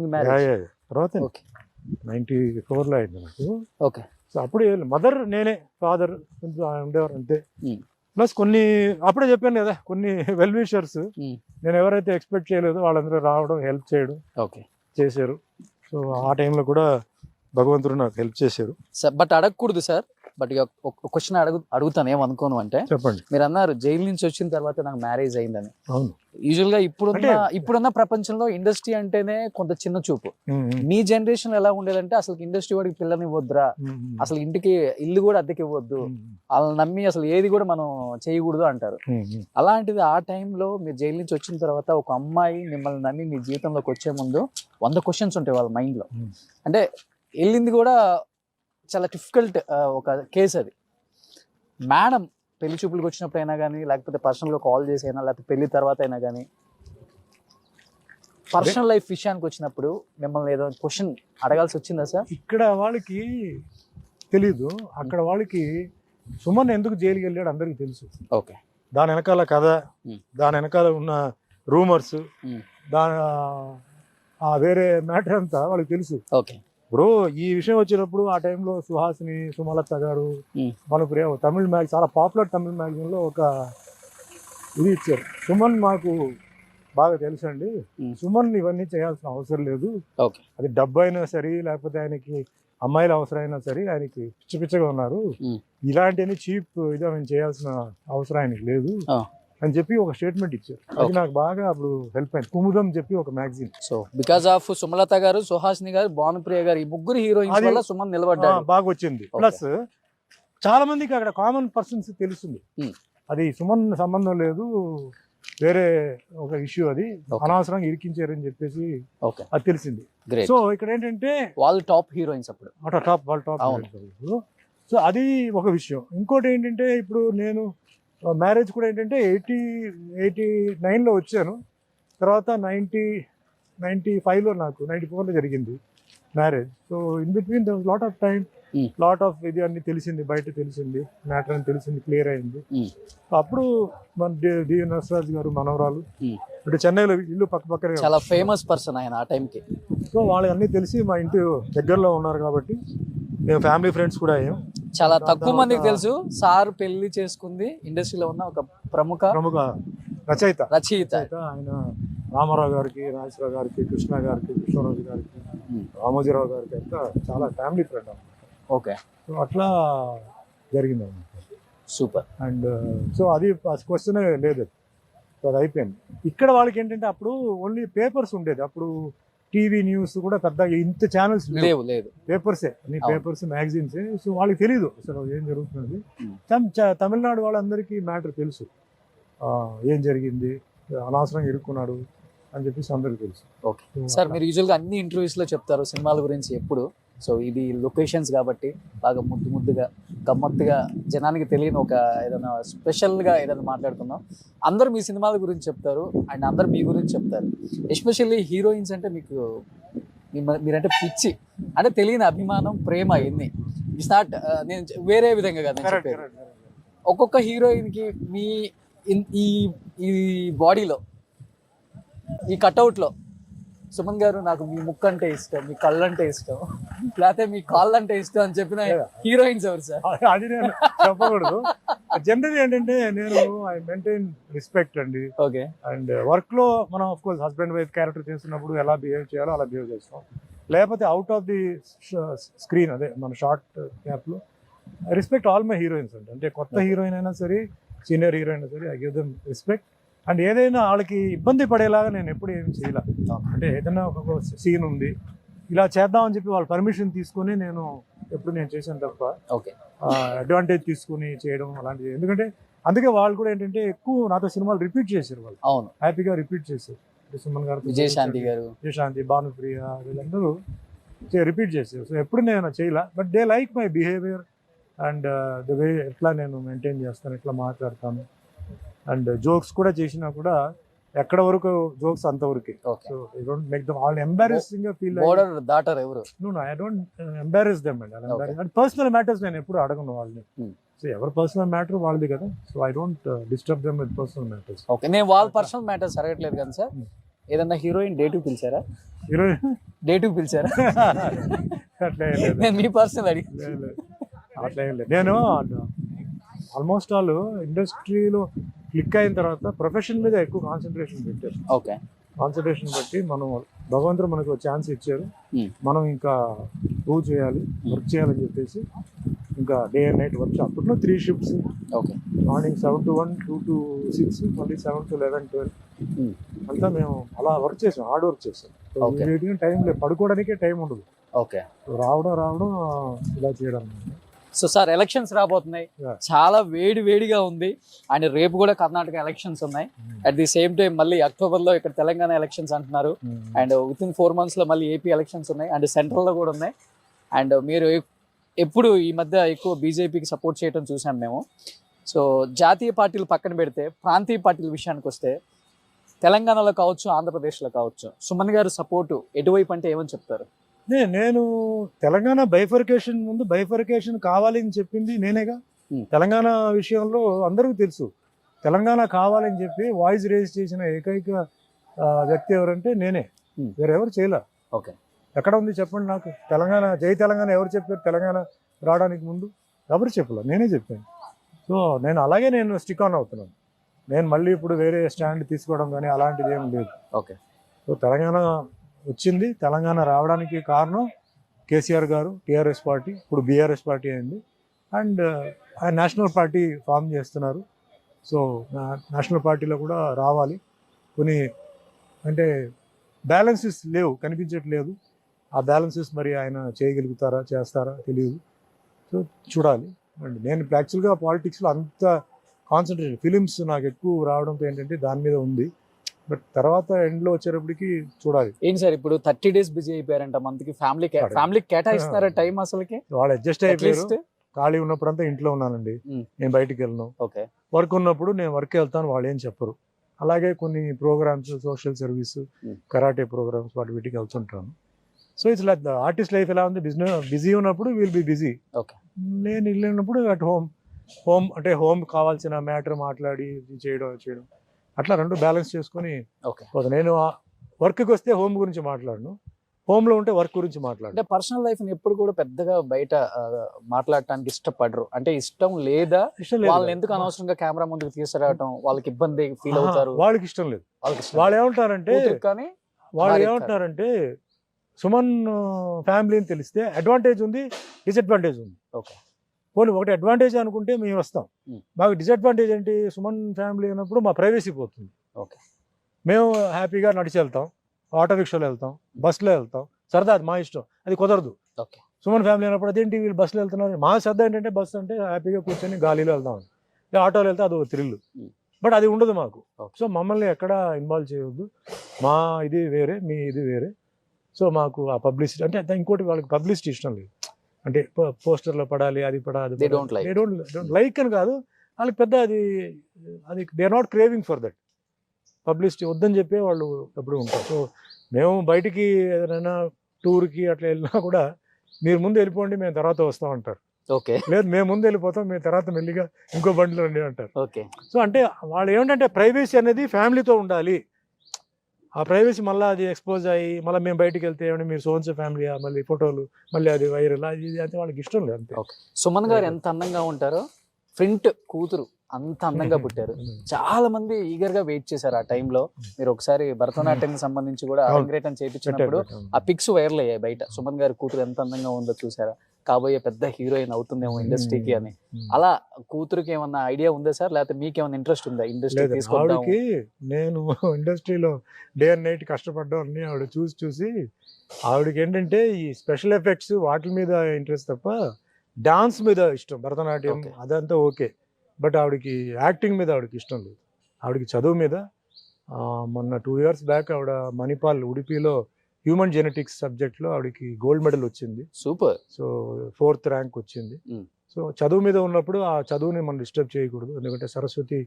తర్వాత 94లో అయింది నాకు. ఓకే. సో అప్పుడు మదర్ నేనే, ఫాదర్ ఉండేవారు అంతే. ప్లస్ కొన్ని అప్పుడే చెప్పాను కదా, కొన్ని వెల్ విషర్స్ నేను ఎవరైతే ఎక్స్పెక్ట్ చేయలేదో వాళ్ళందరూ రావడం, హెల్ప్ చేయడం చేశారు. సో ఆ టైంలో కూడా భగవంతుడు నాకు హెల్ప్ చేశారు. బట్ అడగకూడదు సార్, బట్ ఒక క్వశ్చన్ అడుగుతాను, ఏమనుకోను అంటే, చెప్పండి. మీరు అన్నారు జైలు నుంచి వచ్చిన తర్వాత నాకు మ్యారేజ్ అయిందని. అవును. యూజువల్ గా ఇప్పుడున్న ప్రపంచంలో ఇండస్ట్రీ అంటేనే కొంత చిన్న చూపు. మీ జనరేషన్ ఎలా ఉండేదంటే అసలు ఇండస్ట్రీ వాడికి పిల్లని ఇవ్వద్దురా, అసలు ఇంటికి ఇల్లు కూడా అద్దెకి ఇవ్వద్దు, వాళ్ళని నమ్మి అసలు ఏది కూడా మనం చేయకూడదు అంటారు. అలాంటిది ఆ టైంలో మీరు జైలు నుంచి వచ్చిన తర్వాత ఒక అమ్మాయి మిమ్మల్ని నమ్మి మీ జీవితంలోకి వచ్చే ముందు 100 క్వశ్చన్స్ ఉంటాయి వాళ్ళ మైండ్ లో. అంటే వెళ్ళింది కూడా చాలా డిఫికల్ట్ ఒక కేసు అది. మేడం పెళ్లి చూపులకు వచ్చినప్పుడు అయినా కానీ, లేకపోతే పర్సనల్గా కాల్ చేసి అయినా, లేకపోతే పెళ్లి తర్వాత అయినా కానీ, పర్సనల్ లైఫ్ విషయానికి వచ్చినప్పుడు మిమ్మల్ని ఏదో క్వశ్చన్ అడగాల్సి వచ్చిందా సార్? ఇక్కడ వాళ్ళకి తెలీదు, అక్కడ వాళ్ళకి సుమన్ ఎందుకు జైలుకి వెళ్ళాడు అందరికి తెలుసు. ఓకే. దాని వెనకాల కథ, దాని వెనకాల ఉన్న రూమర్స్, దాని వేరే మ్యాటర్ అంతా వాళ్ళకి తెలుసు. ఓకే. ఇప్పుడు ఈ విషయం వచ్చినప్పుడు ఆ టైంలో సుహాసిని, సుమలత గారు, మనప్రియ తమిళ్ మ్యాగజైన్, చాలా పాపులర్ తమిళ్ మ్యాగజైన్లో ఒక ఇది ఇచ్చారు, సుమన్ మాకు బాగా తెలుసండి, సుమన్ ఇవన్నీ చేయాల్సిన అవసరం లేదు, అది డబ్బు అయినా సరే లేకపోతే ఆయనకి అమ్మాయిల అవసరం అయినా సరే ఆయనకి పిచ్చగా ఉన్నారు, ఇలాంటివన్నీ చీప్ ఇది ఆయన చేయాల్సిన అవసరం ఆయనకి లేదు అని చెప్పి ఒక స్టేట్మెంట్ ఇచ్చారు. అది నాకు బాగా అప్పుడు హెల్ప్ అయింది. కుముదం చెప్పి ఒక magazine. So because of Sumalatha గారు, సుహాసిని గారు, భానుప్రియ గారు, ఈ ముగ్గురు హీరోయిన్స్ వల్ల సుమన్ నిలబడ్డాడు, బాగా వచ్చింది. ప్లస్ చాలా మందికి అక్కడ కామన్ పర్సన్స్ తెలుస్తుంది, అది సుమన్ సంబంధం లేదు, వేరే ఒక ఇష్యూ, అది అనవసరంగా ఇరికించారని చెప్పేసి అది తెలిసింది. సో ఇక్కడ ఏంటంటే వాళ్ళు టాప్ హీరోయిన్స్ అప్పుడు, వాళ్ళు టాప్. సో అది ఒక విషయం. ఇంకోటి ఏంటంటే ఇప్పుడు నేను మ్యారేజ్ కూడా ఏంటంటే 89లో వచ్చాను, తర్వాత 95లో నాకు 94లో జరిగింది marriage. So in between the lot of time, lot of ఇది అన్ని తెలిసింది, బయట తెలిసింది, మ్యాటర్ అని తెలిసింది, క్లియర్ అయింది. అప్పుడు మన డి నరసరాజు గారు మనవరాలు, అంటే చెన్నైలో ఇల్లు పక్కనే, చాలా ఫేమస్ పర్సన్ ఆయన ఆ టైంకి. సో వాళ్ళు అన్నీ తెలిసి మా ఇంటి దగ్గరలో ఉన్నారు కాబట్టి మేము ఫ్యామిలీ ఫ్రెండ్స్ కూడా అయ్యాం. చాలా తక్కువ మందికి తెలుసు సార్ పెళ్లి చేసుకుంది ఇండస్ట్రీలో ఉన్న ఒక ప్రముఖ రచయిత. ఆయన రామారావు గారికి, నాగేశ్వరరావు గారికి, కృష్ణ గారికి, కృష్ణరాజు గారికి, రామోజీరావు గారికి అంతా చాలా ఫ్యామిలీ ఫ్రెండ్ అన్నమాట. ఓకే. సో అట్లా జరిగింది అనమాట. సూపర్. అండ్ సో అది క్వశ్చన్ లేదు, సో అది అయిపోయింది. ఇక్కడ వాళ్ళకి ఏంటంటే అప్పుడు ఓన్లీ పేపర్స్ ఉండేది, అప్పుడు టీవీ న్యూస్ కూడా పెద్దగా ఇంత ఛానల్స్ లేవు, లేదు, పేపర్సే, అన్ని అవును. పేపర్స్ మ్యాగజైన్సే. సో వాళ్ళకి తెలియదు అసలు ఏం జరుగుతున్నది. తమిళనాడు వాళ్ళందరికీ మ్యాటర్ తెలుసు, ఏం జరిగింది, అనవసరంగా ఇరుక్కున్నాడు అని చెప్పేసి అందరికీ తెలుసు. ఓకే సార్, మీరు యూజువల్గా అన్ని ఇంటర్వ్యూస్లో చెప్తారు సినిమాల గురించి ఎప్పుడు. సో ఇది లొకేషన్స్ కాబట్టి బాగా ముద్దు ముద్దుగా గమ్మత్తుగా జనానికి తెలియని ఒక ఏదైనా స్పెషల్గా ఏదైనా మాట్లాడుకుందాం. అందరూ మీ సినిమాల గురించి చెప్తారు అండ్ అందరు మీ గురించి చెప్తారు. ఎస్పెషల్లీ హీరోయిన్స్ అంటే మీకు మీరంటే పిచ్చి, అంటే తెలియని అభిమానం, ప్రేమ, ఇన్ని. ఇట్స్ నాట్ నేను వేరే విధంగా కదా నేను చెప్పేది. ఒక్కొక్క హీరోయిన్కి మీ ఈ బాడీలో, ఈ కట్అవుట్లో సుమన్ గారు నాకు మీ ముక్కు అంటే ఇష్టం, మీ కళ్ళు అంటే ఇష్టం, లేకపోతే మీ కాళ్ళు అంటే ఇష్టం అని చెప్పిన హీరోయిన్స్ ఎవరు సార్? అది నేను చెప్పకూడదు. జనరల్ ఏంటంటే నేను ఐ మెయింటైన్ రెస్పెక్ట్ అండి. ఓకే. అండ్ వర్క్ లో మనం of course husband wife character చేస్తున్నప్పుడు ఎలా బిహేవ్ చేయాలో అలా బిహేవ్ చేస్తాం. లేకపోతే అవుట్ ఆఫ్ ది స్క్రీన్, అదే మన షార్ట్ గ్యాప్ లో రెస్పెక్ట్ ఆల్ మై హీరోయిన్స్ అండి. అంటే కొత్త హీరోయిన్ అయినా సరే, సీనియర్ హీరోయిన్ అయినా సరే, I give them respect. And ఏదైనా వాళ్ళకి ఇబ్బంది పడేలాగా నేను ఎప్పుడు ఏం చేయాల. అంటే ఏదైనా ఒక సీన్ ఉంది ఇలా చేద్దామని చెప్పి వాళ్ళ పర్మిషన్ తీసుకుని నేను ఎప్పుడు నేను చేశాను తప్ప ఓకే అడ్వాంటేజ్ తీసుకుని చేయడం అలాంటిది. ఎందుకంటే అందుకే వాళ్ళు కూడా ఏంటంటే ఎక్కువ నాతో సినిమాలు రిపీట్ చేశారు, వాళ్ళు అవును హ్యాపీగా రిపీట్ చేశారు. సుమన్ గారు, విజయశాంతి గారు, విజయశాంతి, భానుప్రియ, వీళ్ళందరూ రిపీట్ చేశారు. సో ఎప్పుడు నేను చేయలే, but they like my behaviour and the way ఎట్లా నేను మెయింటైన్ చేస్తాను, ఎట్లా మాట్లాడతాను. అండ్ జోక్స్ కూడా చేసినా కూడా ఎక్కడ వరకు జోక్స్ అంతవరకే. So I don't make them all embarrassing గా ఫీల్. బోర్డర్ దాటర్ ఎవరు? No I don't embarrass them అండి. అండ్ పర్సనల్ మ్యాటర్స్ నేను ఎప్పుడు అడగను వాళ్ళని. సో ఎవరి పర్సనల్ మ్యాటర్ వాళ్ళది కదా. So I don't disturb them with personal matters. Okay, నేను వాళ్ళ పర్సనల్ మ్యాటర్స్ అడగట్లేదు కానీ సార్, ఏదన్నా హీరోయిన్ డేటివ్ పిలిచారా? హీరోయిన్ డేటివ్ పిలిచారా? అట్లా ఏం లేదు, నేను మీ పర్సనల్ అడిగి. అట్లా ఏం లేదు. నేను ఆల్మోస్ట్ ఆల్ ఇండస్ట్రీలో క్లిక్ అయిన తర్వాత ప్రొఫెషన్ మీద ఎక్కువ కాన్సన్ట్రేషన్ పెట్టారు. ఓకే, కాన్సన్ట్రేషన్ బట్టి మనం భగవంతుడు మనకు ఛాన్స్ ఇచ్చారు, మనం ఇంకా ప్రూవ్ చేయాలి, వర్క్ చేయాలని చెప్పేసి ఇంకా డే అండ్ నైట్ వర్క్. అప్పట్లో 3 shifts. Okay, morning 7 to 1, 2 to 6, మళ్ళీ 7 to 11, 12 అంతా మేము అలా వర్క్ చేసాం, హార్డ్ వర్క్ చేసాం. టైం లేదు, పడుకోవడానికే టైం ఉండదు. ఓకే, రావడం ఇలా చేయడం. సో సార్ ఎలక్షన్స్ రాబోతున్నాయి, చాలా వేడిగా ఉంది. అండ్ రేపు కూడా కర్ణాటక ఎలక్షన్స్ ఉన్నాయి. అట్ ది సేమ్ టైం మళ్ళీ అక్టోబర్లో ఇక్కడ తెలంగాణ ఎలక్షన్స్ అంటున్నారు. అండ్ విత్ ఇన్ 4 months లో మళ్ళీ ఏపీ ఎలక్షన్స్ ఉన్నాయి, అండ్ సెంట్రల్లో కూడా ఉన్నాయి. అండ్ మీరు ఎప్పుడు ఈ మధ్య ఎక్కువ బీజేపీకి సపోర్ట్ చేయడం చూసాం మేము. సో జాతీయ పార్టీలు పక్కన పెడితే ప్రాంతీయ పార్టీల విషయానికి వస్తే తెలంగాణలో కావచ్చు, ఆంధ్రప్రదేశ్లో కావచ్చు, సుమన్ గారు సపోర్టు ఎటువైపు అంటే ఏమని చెప్తారు? నేను తెలంగాణ బైఫర్కేషన్ ముందు బైఫర్కేషన్ కావాలని చెప్పింది నేనేగా. తెలంగాణ విషయంలో అందరికీ తెలుసు, తెలంగాణ కావాలని చెప్పి వాయిస్ రేజ్ చేసిన ఏకైక వ్యక్తి ఎవరంటే నేనే, వేరెవరు చేయలే. ఓకే, ఎక్కడ ఉంది చెప్పండి నాకు? తెలంగాణ జై తెలంగాణ ఎవరు చెప్పారు? తెలంగాణ రావడానికి ముందు ఎవరు చెప్పలే, నేనే చెప్పాను. సో నేను స్టిక్ ఆన్ అవుతున్నాను. నేను మళ్ళీ ఇప్పుడు వేరే స్టాండ్ తీసుకోవడం కానీ అలాంటిది ఏం లేదు. ఓకే, సో తెలంగాణ వచ్చింది, తెలంగాణ రావడానికి కారణం కేసీఆర్ గారు, టీఆర్ఎస్ పార్టీ, ఇప్పుడు బీఆర్ఎస్ పార్టీ అయింది. అండ్ ఆయన నేషనల్ పార్టీ ఫామ్ చేస్తున్నారు. సో నేషనల్ పార్టీలో కూడా రావాలి. కొన్ని అంటే బ్యాలెన్సెస్ లేవు, కనిపించట్లేదు. ఆ బ్యాలెన్సెస్ మరి ఆయన చేయగలుగుతారా, చేస్తారా తెలియదు. సో చూడాలి. అండ్ నేను యాక్చువల్గా పాలిటిక్స్లో అంత కాన్సన్ట్రేషన్, ఫిలిమ్స్ నాకు ఎక్కువ రావడంతో ఏంటంటే దాని మీద ఉంది. బట్ తర్వాత ఎండ్లో వచ్చేటప్పటికి చూడాలి. ఏంటి సార్ ఇప్పుడు 30 days బిజీ అయిపోయారంట, మంత్కి ఫ్యామిలీ కేటాయిస్తున్నారా టైం? అసలుకి వాళ్ళు అడ్జస్ట్ అయిపోయారు. ఖాళీ ఉన్నప్పుడంతా ఇంట్లో ఉన్నానండి, నేను బయటికి వెళ్ళను. ఓకే, వర్క్ ఉన్నప్పుడు నేను వర్క్ వెళ్తాను, వాళ్ళు ఏం చెప్పరు. అలాగే కొన్ని programmes, social service, karate programmes, వీటికి వెళ్తుంటాను. So it's like the artist life ఎలా ఉంది, బిజీ ఉన్నప్పుడు విల్ బి బిజీ. ఓకే, నేను వెళ్ళినప్పుడు అట్ హోమ్ కావాల్సిన మ్యాటర్ మాట్లాడి చేయడం అట్లా రెండు బ్యాలెన్స్ చేసుకొని. నేను వర్క్కి వస్తే హోమ్ గురించి మాట్లాడను, హోమ్లో ఉంటే వర్క్ గురించి మాట్లాడు. అంటే పర్సనల్ లైఫ్ ఎప్పుడు కూడా పెద్దగా బయట మాట్లాడటానికి ఇష్టపడరు, అంటే ఇష్టం లేదా? వాళ్ళని ఎందుకు అనవసరంగా కెమెరా ముందుకు తీసుకురావటం, వాళ్ళకి ఇబ్బంది ఫీల్ అవుతారు? వాళ్ళకి ఇష్టం లేదు. వాళ్ళు ఏమంటారంటే సుమన్ ఫ్యామిలీ అని తెలిస్తే అడ్వాంటేజ్ ఉంది, డిసడ్వాంటేజ్ ఉంది. ఓకే, పోనీ ఒకటి అడ్వాంటేజ్ అనుకుంటే మేము వస్తాం. Hmm. మాకు డిసడ్వాంటేజ్ ఏంటి, సుమన్ ఫ్యామిలీ అయినప్పుడు మా ప్రైవసీ పోతుంది. ఓకే. మేము హ్యాపీగా నడిచి వెళ్తాం, ఆటో రిక్షాలో వెళ్తాం, బస్సులో వెళ్తాం, సరదా అది మా ఇష్టం. అది కుదరదు ఓకే. సుమన్ ఫ్యామిలీ అయినప్పుడు. అదేంటి వీళ్ళు బస్సులో వెళ్తున్నారు, మా శ్రద్ధ ఏంటంటే బస్సు అంటే హ్యాపీగా కూర్చొని గాలిలో వెళ్దాం, ఆటోలో వెళ్తే అది ఒక థ్రిల్. బట్ అది ఉండదు మాకు. సో మమ్మల్ని ఎక్కడ ఇన్వాల్వ్ చేయవద్దు, మా ఇది వేరే, మీ ఇది వేరే. సో మాకు ఆ పబ్లిసిటీ అంటే ఇంకోటి, వాళ్ళకి పబ్లిసిటీ ఇష్టం లేదు. అంటే పోస్టర్లో పడాలి, అది పడాలి, They don't like. లైక్ అని కాదు, వాళ్ళకి పెద్ద అది they are not craving for that publicity. వద్దని చెప్పే వాళ్ళు ఎప్పుడు ఉంటారు. సో మేము బయటికి ఏదైనా టూర్కి అట్లా వెళ్ళినా కూడా మీరు ముందు వెళ్ళిపోండి, మేము తర్వాత వస్తాం అంటారు. ఓకే. లేదు మేము ముందు వెళ్ళిపోతాం, మేము తర్వాత మెల్లిగా ఇంకో బండిలో రండి అంటారు. ఓకే. సో అంటే వాళ్ళు ఏమిటంటే ప్రైవసీ అనేది ఫ్యామిలీతో ఉండాలి. ఆ ప్రైవసీ మళ్ళీ అది ఎక్స్పోజ్ అయ్యి మళ్ళీ మేము బయటికి వెళ్తే ఏమంటే మీరు సోన్స్ ఫ్యామిలీ, మళ్ళీ ఫోటోలు, మళ్ళీ అది వైరల్, అది అంటే వాళ్ళకి ఇష్టం లేదు అంతే. సుమన్ గారు ఎంత అందంగా ఉంటారో, ఫ్రంట్ కూతురు అంత అందంగా పుట్టారు. చాలా మంది ఈగర్ గా వెయిట్ చేశారు ఆ టైంలో. మీరు ఒకసారి భరతనాట్యం సంబంధించి కూడా అరంగేటం చేయించినప్పుడు ఆ పిక్స్ వైరల్ అయ్యాయి బయట. సుమన్ గారి కూతురు ఎంత అందంగా ఉందో చూసారా, కాబోయే పెద్ద హీరోయిన్ అవుతుందేమో ఇండస్ట్రీకి అని. అలా కూతురుకి ఏమన్నా ఐడియా ఉందా సార్, లేకపోతే మీకేమన్నా ఇంట్రెస్ట్ ఉందా ఇండస్ట్రీ తీసుకోవడానికి? ఆవిడకి నేను ఇండస్ట్రీలో డే అండ్ నైట్ కష్టపడ్డాన్ని ఆవిడ చూసి ఆవిడకి ఏంటంటే ఈ స్పెషల్ ఎఫెక్ట్స్ వాటి మీద ఇంట్రెస్ట్ తప్ప డాన్స్ మీద ఇష్టం. భరతనాట్యం అదంతా ఓకే, బట్ ఆవిడకి యాక్టింగ్ మీద ఆవిడకి ఇష్టం లేదు. ఆవిడకి చదువు మీద మొన్న 2 years బ్యాక్ ఆవిడ మణిపాల్ ఉడిపిలో హ్యూమన్ జెనెటిక్స్ సబ్జెక్ట్లో ఆవిడకి గోల్డ్ మెడల్ వచ్చింది. సూపర్. సో 4th ర్యాంక్ వచ్చింది. సో చదువు మీద ఉన్నప్పుడు ఆ చదువుని మనం డిస్టర్బ్ చేయకూడదు, ఎందుకంటే సరస్వతి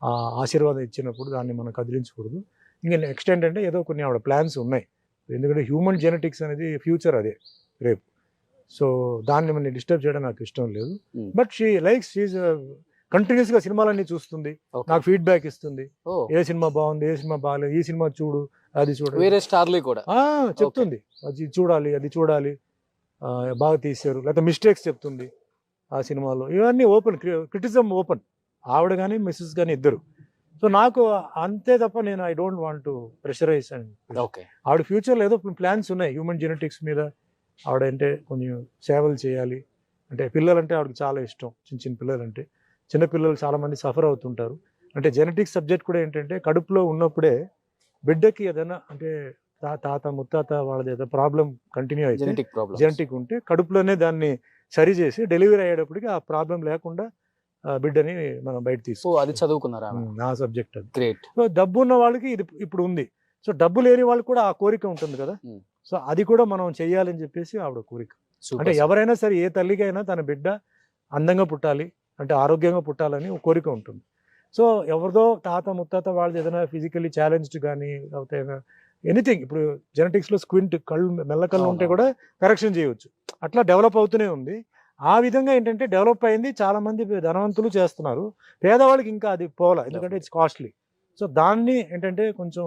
ఆ ఆశీర్వాదం ఇచ్చినప్పుడు దాన్ని మనం కదిలించకూడదు. ఇంకా నెక్స్ట్ ఏంటంటే ఏదో కొన్ని ఆవిడ ప్లాన్స్ ఉన్నాయి, ఎందుకంటే హ్యూమన్ జెనెటిక్స్ అనేది ఫ్యూచర్ అదే రేపు. సో దాన్ని మనం డిస్టర్బ్ చేయడం నాకు ఇష్టం లేదు. But she likes, she continues గా సినిమాలన్నీ చూస్తుంది, నాకు ఫీడ్బ్యాక్ ఇస్తుంది, ఏ సినిమా బాగుంది, ఏ సినిమా బాగాలేదు, ఈ సినిమా చూడు, అది చూడు, వేరే స్టార్లు కూడా చెప్తుంది, అది చూడాలి, అది చూడాలి, బాగా తీశారు, లేకపోతే మిస్టేక్స్ చెప్తుంది ఆ సినిమాలో. ఇవన్నీ ఓపెన్ క్రిటిసిజం, ఓపెన్, ఆవిడ కానీ మిస్సెస్ కానీ ఇద్దరు. సో నాకు అంతే తప్ప నేను I don't want to pressurise. And ఆవిడ ఫ్యూచర్లో ఏదో ప్లాన్స్ ఉన్నాయి హ్యూమన్ జెనెటిక్స్ మీద. ఆవిడ అంటే కొంచెం సేవలు చేయాలి, అంటే పిల్లలంటే ఆవిడకి చాలా ఇష్టం. చిన్న పిల్లలంటే, చిన్నపిల్లలు చాలామంది సఫర్ అవుతుంటారు. అంటే జెనెటిక్స్ సబ్జెక్ట్ కూడా ఏంటంటే కడుపులో ఉన్నప్పుడే బిడ్డకి ఏదైనా అంటే తాత ముత్తాత వాళ్ళది ఏదైనా ప్రాబ్లం కంటిన్యూ అయితే, జెనెటిక్ ఉంటే కడుపులోనే దాన్ని సరి చేసి డెలివరీ అయ్యేటప్పటికి ఆ ప్రాబ్లం లేకుండా బిడ్డని మనం బయట తీసుకో. అది చదువుకున్నారా? నా సబ్జెక్ట్ అది. గ్రేట్. సో డబ్బు ఉన్న వాళ్ళకి ఇది ఇప్పుడు ఉంది. సో డబ్బు లేని వాళ్ళకి కూడా ఆ కోరిక ఉంటుంది కదా. సో అది కూడా మనం చెయ్యాలని చెప్పేసి ఆవిడ కోరిక. అంటే ఎవరైనా సరే, ఏ తల్లికైనా తన బిడ్డ అందంగా పుట్టాలి, అంటే ఆరోగ్యంగా పుట్టాలని ఒక కోరిక ఉంటుంది. సో ఎవరిదో తాత ముత్తాత వాళ్ళది ఏదైనా ఫిజికల్లీ ఛాలెంజ్డ్ కానీ లేకపోతే ఎనీథింగ్, ఇప్పుడు జెనెటిక్స్లో స్క్వింట్ కళ్ళు మెల్లకళ్ళు ఉంటే కూడా కరెక్షన్ చేయవచ్చు. అట్లా డెవలప్ అవుతూనే ఉంది. ఆ విధంగా ఏంటంటే డెవలప్ అయింది, చాలామంది ధనవంతులు చేస్తున్నారు, పేదవాళ్ళకి ఇంకా అది పోలా, ఎందుకంటే ఇట్స్ కాస్ట్లీ. సో దాన్ని ఏంటంటే కొంచెం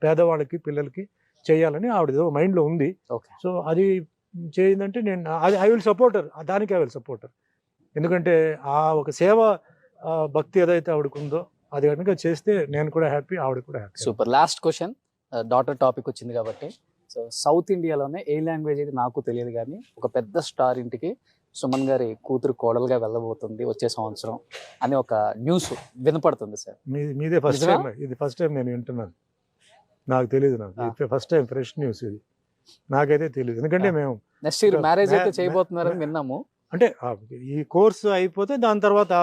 పేదవాళ్ళకి పిల్లలకి చేయాలని ఆవిడ మైండ్లో ఉంది. సో అది చేయిందంటే నేను అది ఐ విల్ సపోర్టర్, దానికి ఐ విల్ సపోర్టర్. ఎందుకంటే ఆ ఒక సేవ భక్తి ఏదైతే ఆవిడకు ఉందో అది కనుక చేస్తే నేను కూడా హ్యాపీ, ఆవిడ కూడా happy. Super. Last question, daughter topic వచ్చింది కాబట్టి. సో సౌత్ ఇండియాలోనే ఏ లాంగ్వేజ్ అయితే నాకు తెలియదు కానీ ఒక పెద్ద స్టార్ ఇంటికి సుమన్ గారి కూతురు కోడలుగా వెళ్ళబోతుంది వచ్చే సంవత్సరం అని ఒక న్యూస్ వినపడుతుంది సార్. మీదే ఫస్ట్ టైం, ఇది ఫస్ట్ టైం నేను వింటున్నాను, నాకు తెలియదు, నాకు ఫస్ట్ టైం ఫ్రెష్ న్యూస్ ఇది, నాకైతే తెలియదు. ఎందుకంటే మేము నెక్స్ట్ ఇయర్ మ్యారేజ్ అయితే చేయబోతున్నారని విన్నాము. అంటే ఈ కోర్స్ అయిపోతే దాని తర్వాత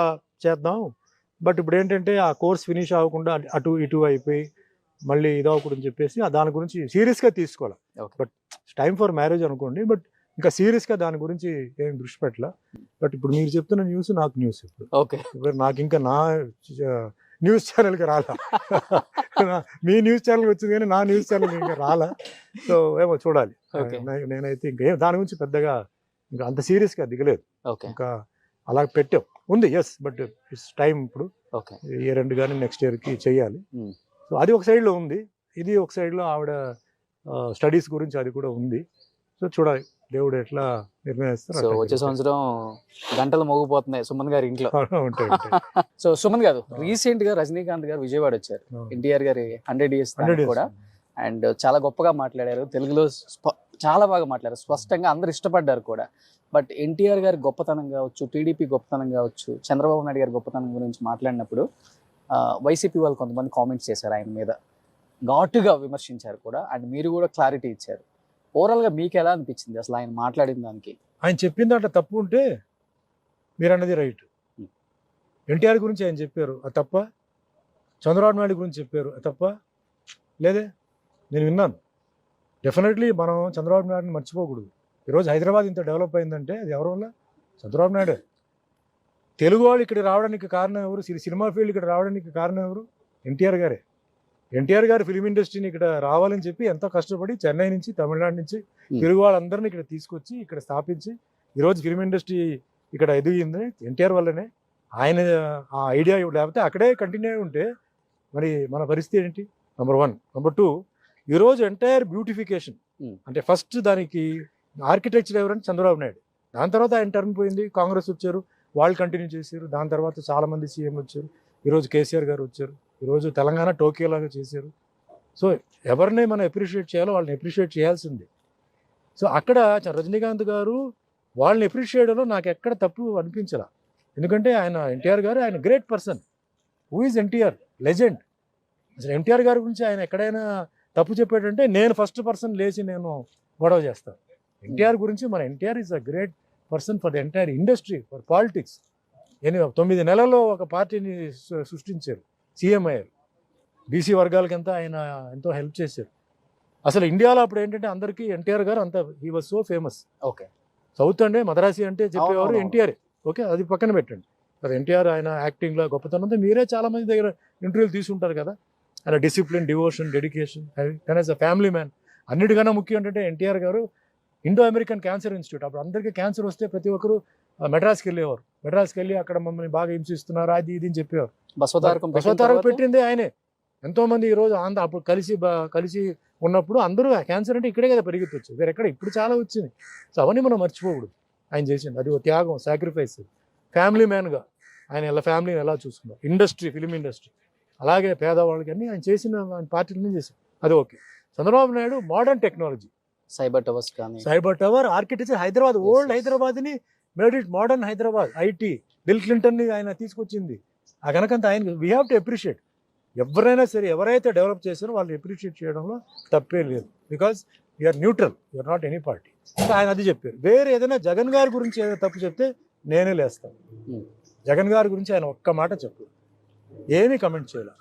చేద్దాం. బట్ ఇప్పుడు ఏంటంటే ఆ కోర్స్ ఫినిష్ అవ్వకుండా అటు ఇటు అయిపోయి మళ్ళీ ఇదవకూడదని చెప్పేసి దాని గురించి సీరియస్గా తీసుకోవాలి. బట్ టైం ఫర్ మ్యారేజ్ అనుకోండి, బట్ ఇంకా సీరియస్గా దాని గురించి ఏం దృష్టి పెట్టాల. బట్ ఇప్పుడు మీరు చెప్తున్న న్యూస్ నాకు న్యూస్ ఇప్పుడు నాకు ఇంకా నా న్యూస్ ఛానల్కి రాలా. మీ న్యూస్ ఛానల్కి వచ్చింది కానీ నా న్యూస్ ఛానల్కి ఇంకా రాలా. సో ఏమో చూడాలి. నేనైతే ఇంకా దాని గురించి పెద్దగా ఇంకా అంత సీరియస్గా దిగలేదు. ఇంకా అలా పెట్టాం ఉంది. Yes, but it's time. ఇప్పుడు ఇయర్ ఎండ్ కానీ నెక్స్ట్ ఇయర్కి చెయ్యాలి. సో అది ఒక సైడ్లో ఉంది, ఇది ఒక సైడ్లో ఆవిడ స్టడీస్ గురించి అది కూడా ఉంది. సో చూడాలి దేవుడు ఎట్లా నిర్ణయిస్తారు. వచ్చే సంవత్సరం గంటలు మోగిపోతున్నాయి సుమన్ గారి ఇంట్లో. సో సుమన్ గారు రీసెంట్ గా రజనీకాంత్ గారు విజయవాడ వచ్చారు, ఎన్టీఆర్ గారి 100 years కూడా, అండ్ చాలా గొప్పగా మాట్లాడారు. తెలుగులో చాలా బాగా మాట్లాడారు, స్పష్టంగా అందరు ఇష్టపడ్డారు కూడా. బట్ ఎన్టీఆర్ గారి గొప్పతనం కావచ్చు, టీడీపీ గొప్పతనం కావచ్చు, చంద్రబాబు నాయుడు గారి గొప్పతనం గురించి మాట్లాడినప్పుడు వైసీపీ వాళ్ళు కొంతమంది కామెంట్స్ చేశారు, ఆయన మీద ఘాటుగా విమర్శించారు కూడా. అండ్ మీరు కూడా క్లారిటీ ఇచ్చారు. ఓవరాల్గా మీకు ఎలా అనిపించింది అసలు ఆయన మాట్లాడిన దానికి? ఆయన చెప్పిన దాంట్లో తప్పు ఉంటే మీరు అన్నది రైట్. ఎన్టీఆర్ గురించి ఆయన చెప్పారు, అది తప్ప? చంద్రబాబు నాయుడు గురించి చెప్పారు, అది తప్ప? లేదే, నేను విన్నాను. డెఫినెట్లీ మనం చంద్రబాబు నాయుడుని మర్చిపోకూడదు. ఈరోజు హైదరాబాద్ ఇంత డెవలప్ అయిందంటే అది ఎవరి వల్ల? చంద్రబాబు నాయుడే. తెలుగు వాళ్ళు ఇక్కడ రావడానికి కారణం ఎవరు? సినిమా ఫీల్డ్ ఇక్కడ రావడానికి కారణం ఎవరు? ఎన్టీఆర్ గారే. ఎన్టీఆర్ గారు ఫిలిం ఇండస్ట్రీని ఇక్కడ రావాలని చెప్పి ఎంతో కష్టపడి చెన్నై నుంచి, తమిళనాడు నుంచి తెలుగు వాళ్ళందరినీ ఇక్కడ తీసుకొచ్చి ఇక్కడ స్థాపించి ఈరోజు ఫిలిం ఇండస్ట్రీ ఇక్కడ ఎదిగింది ఎన్టీఆర్ వల్లనే. ఆయన ఆ ఐడియా లేకపోతే అక్కడే కంటిన్యూ అయి ఉంటే మరి మన పరిస్థితి ఏంటి? నెంబర్ 1. నెంబర్ 2, ఈరోజు ఎంటైర్ బ్యూటిఫికేషన్ అంటే ఫస్ట్ దానికి ఆర్కిటెక్చర్ ఎవరంటే చంద్రబాబు నాయుడు. దాని తర్వాత ఆయన టర్న్ పోయింది, కాంగ్రెస్ వచ్చారు, వాళ్ళు కంటిన్యూ చేశారు. దాని తర్వాత చాలామంది సీఎం వచ్చారు. ఈరోజు కేసీఆర్ గారు వచ్చారు. ఈరోజు తెలంగాణ టోక్యోలాగా చేశారు. సో ఎవరిని మనం అప్రిషియేట్ చేయాలో వాళ్ళని అప్రిషియేట్ చేయాల్సిందే. సో అక్కడ రజనీకాంత్ గారు వాళ్ళని అప్రిషియేట్ చేయడంలో నాకు ఎక్కడ తప్పు అనిపించలా. ఎందుకంటే ఆయన ఎన్టీఆర్ గారు ఆయన great person. Who is NTR? Legend. అసలు ఎన్టీఆర్ గారి గురించి ఆయన ఎక్కడైనా తప్పు చెప్పాడంటే నేను ఫస్ట్ పర్సన్ లేచి నేను గొడవ చేస్తాను. ఎన్టీఆర్ గురించి మన NTR is a great person for the entire industry, for politics. 9 నెలల్లో ఒక పార్టీని సృష్టించారు, సీఎం అయ్యారు. బీసీ వర్గాలకంతా ఆయన ఎంతో హెల్ప్ చేశారు. అసలు ఇండియాలో అప్పుడు ఏంటంటే అందరికీ ఎన్టీఆర్ గారు అంత he was so famous. Okay, south అంటే మద్రాసి అంటే చెప్పేవారు ఎన్టీఆర్. ఓకే, అది పక్కన పెట్టండి. అది ఎన్టీఆర్ ఆయన యాక్టింగ్లో గొప్పతనంతో మీరే చాలామంది దగ్గర ఇంటర్వ్యూలు తీసుకుంటారు కదా. ఆయన డిసిప్లిన్, డివోషన్, డెడికేషన్, కానీ యాజ్ అ ఫ్యామిలీ మ్యాన్. అన్నిటికన్నా ముఖ్యం ఏంటంటే ఎన్టీఆర్ గారు ఇండో అమెరికన్ క్యాన్సర్ ఇన్స్టిట్యూట్, అప్పుడు అందరికీ క్యాన్సర్ వస్తే ప్రతి ఒక్కరు మెడ్రాస్కి వెళ్ళేవారు. మెడ్రాస్కి వెళ్ళి అక్కడ మమ్మల్ని బాగా హింసిస్తున్నారు అది ఇది అని చెప్పేవారు. బసవతారకం పెట్టిందే ఆయనే. ఎంతోమంది ఈరోజు అప్పుడు కలిసి ఉన్నప్పుడు అందరూ క్యాన్సర్ అంటే ఇక్కడే కదా పెరిగిపోవచ్చు, వేరే ఎక్కడ. ఇప్పుడు చాలా వచ్చింది. సో అవన్నీ మనం మర్చిపోకూడదు. ఆయన చేసింది అది ఒక త్యాగం, సాక్రిఫైస్. ఫ్యామిలీ మ్యాన్గా ఆయన ఎలా ఫ్యామిలీని ఎలా చూసుకున్నారు, ఇండస్ట్రీ, ఫిలిం ఇండస్ట్రీ, అలాగే పేదవాళ్ళకి అన్నీ ఆయన చేసిన ఆయన పార్టీలన్నీ చేశారు. అది okay. Chandrababu Naidu modern technology, cyber towers కానీ, cyber tower architecture, Hyderabad old హైదరాబాద్ని made it modern Hyderabad. IT, Bill క్లింటన్ని ఆయన తీసుకొచ్చింది. ఆ కనుకంత ఆయన వీ హ్యావ్ టు అప్రిషియేట్. ఎవరైనా సరే ఎవరైతే డెవలప్ చేశారో వాళ్ళని అప్రిషియేట్ చేయడంలో తప్పే లేదు. Because you're neutral, you're not any party. ఆయన అది చెప్పారు. వేరే ఏదైనా జగన్ గారి గురించి ఏదైనా తప్పు చెప్తే నేనే లేస్తాను. జగన్ గారి గురించి ఆయన ఒక్క మాట చెప్పారు, ఏమీ కమెంట్ చేయాలి.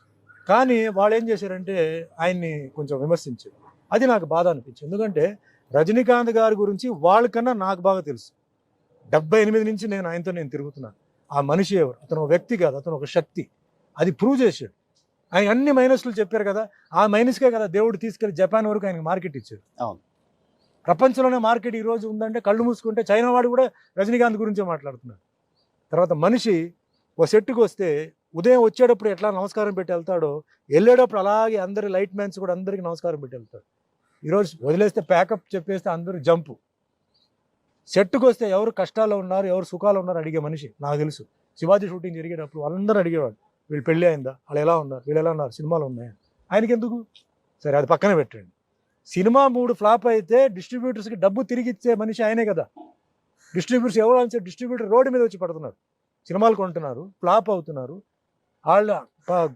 కానీ వాళ్ళు ఏం చేశారంటే ఆయన్ని కొంచెం విమర్శించారు. అది నాకు బాధ అనిపించింది. ఎందుకంటే రజనీకాంత్ గారి గురించి వాళ్ళకన్నా నాకు బాగా తెలుసు. 78 నుంచి ఆయనతో తిరుగుతున్నాను. ఆ మనిషి ఎవరు? అతను ఒక వ్యక్తి కాదు, అతను ఒక శక్తి. అది ప్రూవ్ చేశాడు. ఆయన అన్ని మైనస్లు చెప్పారు కదా, ఆ మైనస్కే కదా దేవుడు తీసుకెళ్లి జపాన్ వరకు ఆయనకు మార్కెట్ ఇచ్చాడు. అవును, ప్రపంచంలోనే మార్కెట్ ఈ రోజు ఉందంటే కళ్ళు మూసుకుంటే చైనా వాడు కూడా రజనీకాంత్ గురించే మాట్లాడుతున్నాడు. తర్వాత మనిషి ఒక సెట్కి వస్తే ఉదయం వచ్చేటప్పుడు ఎట్లా నమస్కారం పెట్టి వెళ్తాడో, వెళ్ళేటప్పుడు అలాగే అందరి లైట్ మ్యాన్స్ కూడా అందరికీ నమస్కారం పెట్టి వెళ్తాడు. ఈరోజు వదిలేస్తే ప్యాకప్ చెప్పేస్తే అందరూ జంపు. సెట్కి వస్తే ఎవరు కష్టాల్లో ఉన్నారు, ఎవరు సుఖాలు ఉన్నారు అడిగే మనిషి నాకు తెలుసు. శివాజీ షూటింగ్ జరిగేటప్పుడు వాళ్ళందరూ అడిగేవాడు, వీళ్ళు పెళ్ళి అయిందా, వాళ్ళు ఎలా ఉన్నారు, వీళ్ళు ఎలా ఉన్నారు, సినిమాలు ఉన్నాయా. ఆయనకి ఎందుకు? సరే అది పక్కన పెట్టండి. సినిమా 3 ఫ్లాప్ అయితే డిస్ట్రిబ్యూటర్స్కి డబ్బు తిరిగి ఇచ్చే మనిషి ఆయనే కదా. డిస్ట్రిబ్యూటర్స్ ఎవరు అంటే డిస్ట్రిబ్యూటర్ రోడ్డు మీద వచ్చి పడుతున్నారు, సినిమాలు కొంటున్నారు, ఫ్లాప్ అవుతున్నారు, వాళ్ళ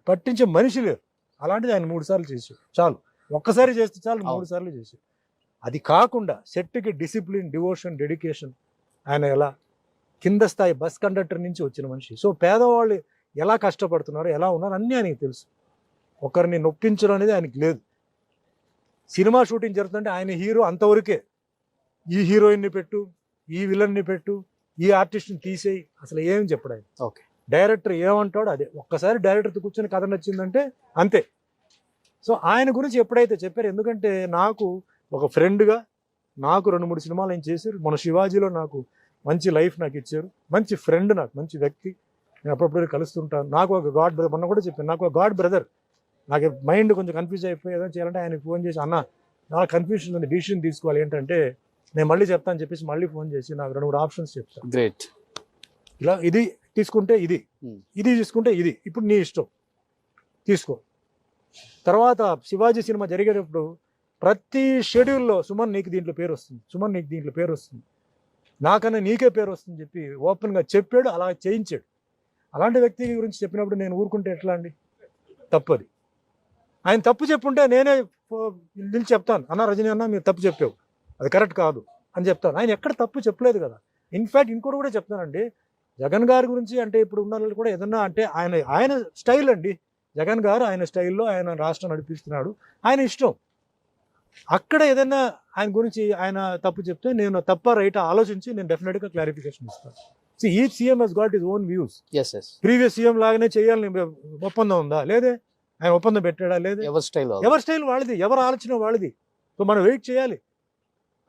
పట్టించే మనిషి లేరు. అలాంటిది ఆయన 3 సార్లు చేశారు. చాలు, ఒక్కసారి చేస్తే చాలు, 3 సార్లు చేశారు. అది కాకుండా సెట్కి డిసిప్లిన్, డివోషన్, డెడికేషన్. ఆయన ఎలా కింద స్థాయి బస్ కండక్టర్ నుంచి వచ్చిన మనిషి. సో పేదవాళ్ళు ఎలా కష్టపడుతున్నారు, ఎలా ఉన్నారు అన్నీ ఆయనకి తెలుసు. ఒకరిని నొప్పించడం అనేది ఆయనకి లేదు. సినిమా షూటింగ్ జరుగుతుంటే ఆయన హీరో అంతవరకే. ఈ హీరోయిన్ని పెట్టు, ఈ విలన్ని పెట్టు, ఈ ఆర్టిస్ట్ని తీసేయి, అసలు ఏం చెప్పడు ఆయన. ఓకే, డైరెక్టర్ ఏమంటాడో అదే. ఒక్కసారి డైరెక్టర్తో కూర్చొని కథ నచ్చిందంటే అంతే. సో ఆయన గురించి ఎప్పుడైతే చెప్పారు, ఎందుకంటే నాకు ఒక ఫ్రెండ్గా నాకు 2-3 సినిమాలు ఆయన చేశారు. మన శివాజీలో నాకు మంచి లైఫ్ నాకు ఇచ్చారు. మంచి ఫ్రెండ్, నాకు మంచి వ్యక్తి. నేను అప్పుడప్పుడు కలుస్తుంటాను. నాకు ఒక గాడ్ బ్రదర్, మొన్న కూడా చెప్పాను, నాకు ఒక గాడ్ బ్రదర్. నాకు మైండ్ కొంచెం కన్ఫ్యూజ్ అయిపోయి ఏదో చేయాలంటే ఆయనకి ఫోన్ చేసి, అన్న నాకు కన్ఫ్యూజన్ ఉంది, డిసిషన్ తీసుకోవాలి ఏంటంటే నేను మళ్ళీ చెప్తాను చెప్పేసి మళ్ళీ ఫోన్ చేసి నాకు 2-3 ఆప్షన్స్ చెప్తాను. గ్రేట్. ఇలా ఇది తీసుకుంటే ఇది, ఇది తీసుకుంటే ఇది, ఇప్పుడు నీ ఇష్టం తీసుకో. తర్వాత శివాజీ సినిమా జరిగేటప్పుడు ప్రతి షెడ్యూల్లో సుమన్ నీకు దీంట్లో పేరు వస్తుంది, సుమన్ నీకు దీంట్లో పేరు వస్తుంది, నాకన్నా నీకే పేరు వస్తుంది చెప్పి ఓపెన్గా చెప్పాడు, అలా చేయించాడు. అలాంటి వ్యక్తి గురించి చెప్పినప్పుడు నేను ఊరుకుంటే ఎట్లా అండి? తప్పది. ఆయన తప్పు చెప్పుంటే నేనే నిలిచి చెప్తాను, అన్న రజనీ అన్న మీరు తప్పు చెప్పావు, అది కరెక్ట్ కాదు అని చెప్తాను. ఆయన ఎక్కడ తప్పు చెప్పలేదు కదా. ఇన్ఫ్యాక్ట్ ఇంకోటి కూడా చెప్తానండి, జగన్ గారి గురించి అంటే ఇప్పుడు ఉన్న వాళ్ళు కూడా ఏదన్నా అంటే ఆయన స్టైల్ అండి. జగన్ గారు ఆయన స్టైల్లో ఆయన రాష్ట్రం నడిపిస్తున్నాడు, ఆయన ఇష్టం. అక్కడ ఏదైనా ఆయన గురించి ఆయన తప్పు చెప్తే నేను తప్ప రైట్ ఆలోచించి నేను డెఫినెట్గా క్లారిఫికేషన్ ఇస్తాను. Each CM he's got his own views. Previous CM లాగానే చేయాలని ఒప్పందం ఉందా? లేదే. ఆయన ఒప్పందం పెట్టాడా? లేదే. ఎవరి స్టైల్ వాళ్ళది, ఎవరి ఆలోచన వాళ్ళది. సో మనం వెయిట్ చేయాలి.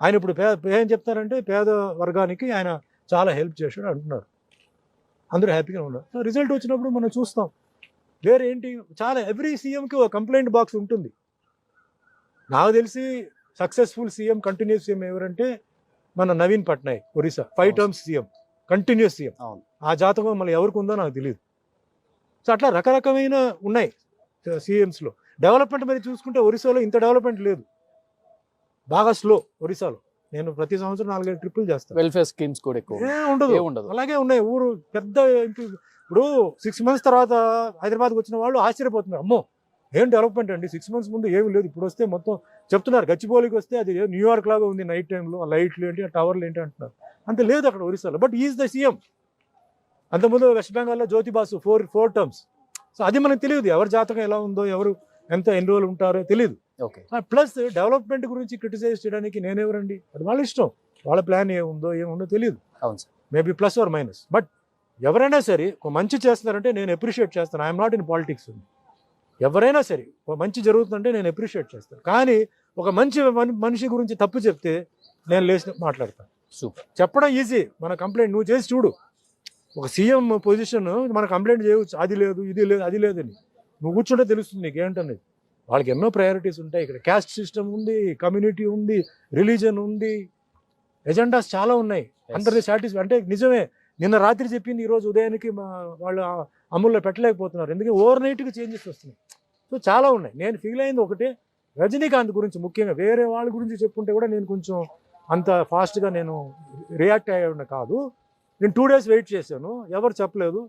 ఆయన ఇప్పుడు ఏం చెప్తారంటే పేద వర్గానికి ఆయన చాలా హెల్ప్ చేశాడు అంటున్నారు, అందరూ హ్యాపీగా ఉన్నారు. సో రిజల్ట్ వచ్చినప్పుడు మనం చూస్తాం. వేరే ఏంటి, చాలా ఎవ్రీ సీఎంకి ఒక కంప్లైంట్ బాక్స్ ఉంటుంది. నాకు తెలిసి సక్సెస్ఫుల్ సీఎం, కంటిన్యూస్ సీఎం ఎవరంటే మన Naveen Patnaik, Orissa 5 terms CM, continuous CM. ఆ జాతకం మళ్ళీ ఎవరికి ఉందో నాకు తెలియదు. సో అట్లా రకరకమైన ఉన్నాయి సీఎంస్లో. డెవలప్మెంట్ మీద చూసుకుంటే ఒరిస్సాలో ఇంత డెవలప్మెంట్ లేదు, బాగా స్లో ఒరిస్సాలో. నేను ప్రతి సంవత్సరం 4-5 ట్రిప్పులు చేస్తాను. వెల్ఫేర్ స్కీమ్స్ కూడా ఉండదు, అలాగే ఉన్నాయి. ఊరు పెద్ద ఇప్పుడు 6 months తర్వాత హైదరాబాద్కి వచ్చిన వాళ్ళు ఆశ్చర్యపోతున్నారు, అమ్మో ఏం డెవలప్మెంట్ అండి, 6 months ముందు ఏమి లేదు, ఇప్పుడు వస్తే మొత్తం చెప్తున్నారు. గచ్చిబౌలికి వస్తే అది న్యూయార్క్ లాగా ఉంది నైట్ టైంలో, ఆ లైట్లు ఏంటి, ఆ టవర్లు ఏంటి అంటున్నారు. అంత లేదు అక్కడ ఒరిస్సాలో. But is the CM. అంతకుముందు వెస్ట్ బెంగాల్లో జ్యోతి బాసు 4 terms. సో అది మనకు తెలియదు, ఎవరి జాతకం ఎలా ఉందో, ఎవరు ఎన్ని రోజులు ఉంటారో తెలియదు. ప్లస్ డెవలప్మెంట్ గురించి క్రిటిసైజ్ చేయడానికి నేనెవరండి? అది వాళ్ళ ఇష్టం, వాళ్ళ ప్లాన్ ఏముందో తెలియదు. Maybe plus or minus. But ఎవరైనా సరే ఒక మంచి చేస్తున్నారంటే నేను అప్రిషియేట్ చేస్తాను. I'm not in politics. ఎవరైనా సరే ఒక మంచి జరుగుతుందంటే నేను అప్రిషియేట్ చేస్తాను. కానీ ఒక మంచి మనిషి గురించి తప్పు చెప్తే నేను లేచి మాట్లాడతాను. సూపర్. చెప్పడం ఈజీ, మన కంప్లైంట్ నువ్వు చేసి చూడు. ఒక సీఎం పొజిషన్ మన కంప్లైంట్ చేయవచ్చు, అది లేదు ఇది లేదు అది లేదని. నువ్వు కూర్చుంటే తెలుస్తుంది నీకు ఏంటనేది. వాళ్ళకి ఎన్నో ప్రయారిటీస్ ఉంటాయి. ఇక్కడ క్యాస్ట్ సిస్టమ్ ఉంది, కమ్యూనిటీ ఉంది, రిలీజన్ ఉంది, ఎజెండాస్ చాలా ఉన్నాయి. అందరినీ సాటిస్ఫై అంటే నిజమే. నిన్న రాత్రి చెప్పింది ఈరోజు ఉదయానికి వాళ్ళు అమల్లో పెట్టలేకపోతున్నారు, ఎందుకంటే ఓవర్ నైట్గా చేంజెస్ వస్తున్నాయి. సో చాలా ఉన్నాయి. నేను ఫీల్ అయింది ఒకటే, రజనీకాంత్ గురించి ముఖ్యంగా. వేరే వాళ్ళ గురించి చెప్పుకుంటే కూడా నేను కొంచెం అంత ఫాస్ట్గా నేను రియాక్ట్ అయ్యే కాదు. నేను 2 days వెయిట్ చేశాను, ఎవరు చెప్పలేదు.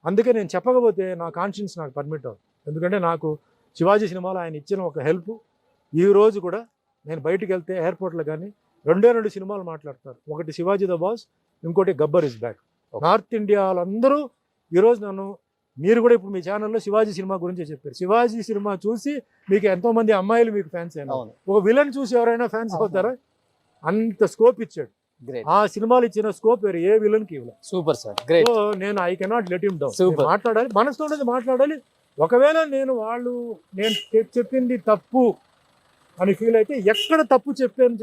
అందుకే నేను చెప్పకపోతే నా కాన్షియన్స్ నాకు పర్మిట్ అవ్వదు. ఎందుకంటే నాకు శివాజీ సినిమాలో ఆయన ఇచ్చిన ఒక హెల్ప్ ఈ రోజు కూడా నేను బయటికి వెళ్తే ఎయిర్పోర్ట్లో కానీ 2 సినిమాలు మాట్లాడతారు. ఒకటి శివాజీ ద బాస్, ఇంకోటి Gabbar is back. North India వాళ్ళందరూ ఈరోజు నన్ను, మీరు కూడా ఇప్పుడు మీ ఛానల్లో శివాజీ సినిమా గురించి చెప్పారు. శివాజీ సినిమా చూసి మీకు ఎంతోమంది అమ్మాయిలు మీకు ఫ్యాన్స్ అయినా, ఒక విలన్ చూసి ఎవరైనా ఫ్యాన్స్ అవుతారా? అంత స్కోప్ ఇచ్చాడు. ఆ సినిమాలు ఇచ్చిన స్కోప్ వేరే ఏ విలన్ కి ఇవ్వలేదు. Super sir, great. నేను I cannot let him down. మాట్లాడాలి, మనసుతో ఉన్నది మాట్లాడాలి. ఒకవేళ నేను చెప్పింది తప్పు అని ఫీల్ అయితే ఎక్కడ తప్పు చెప్పానని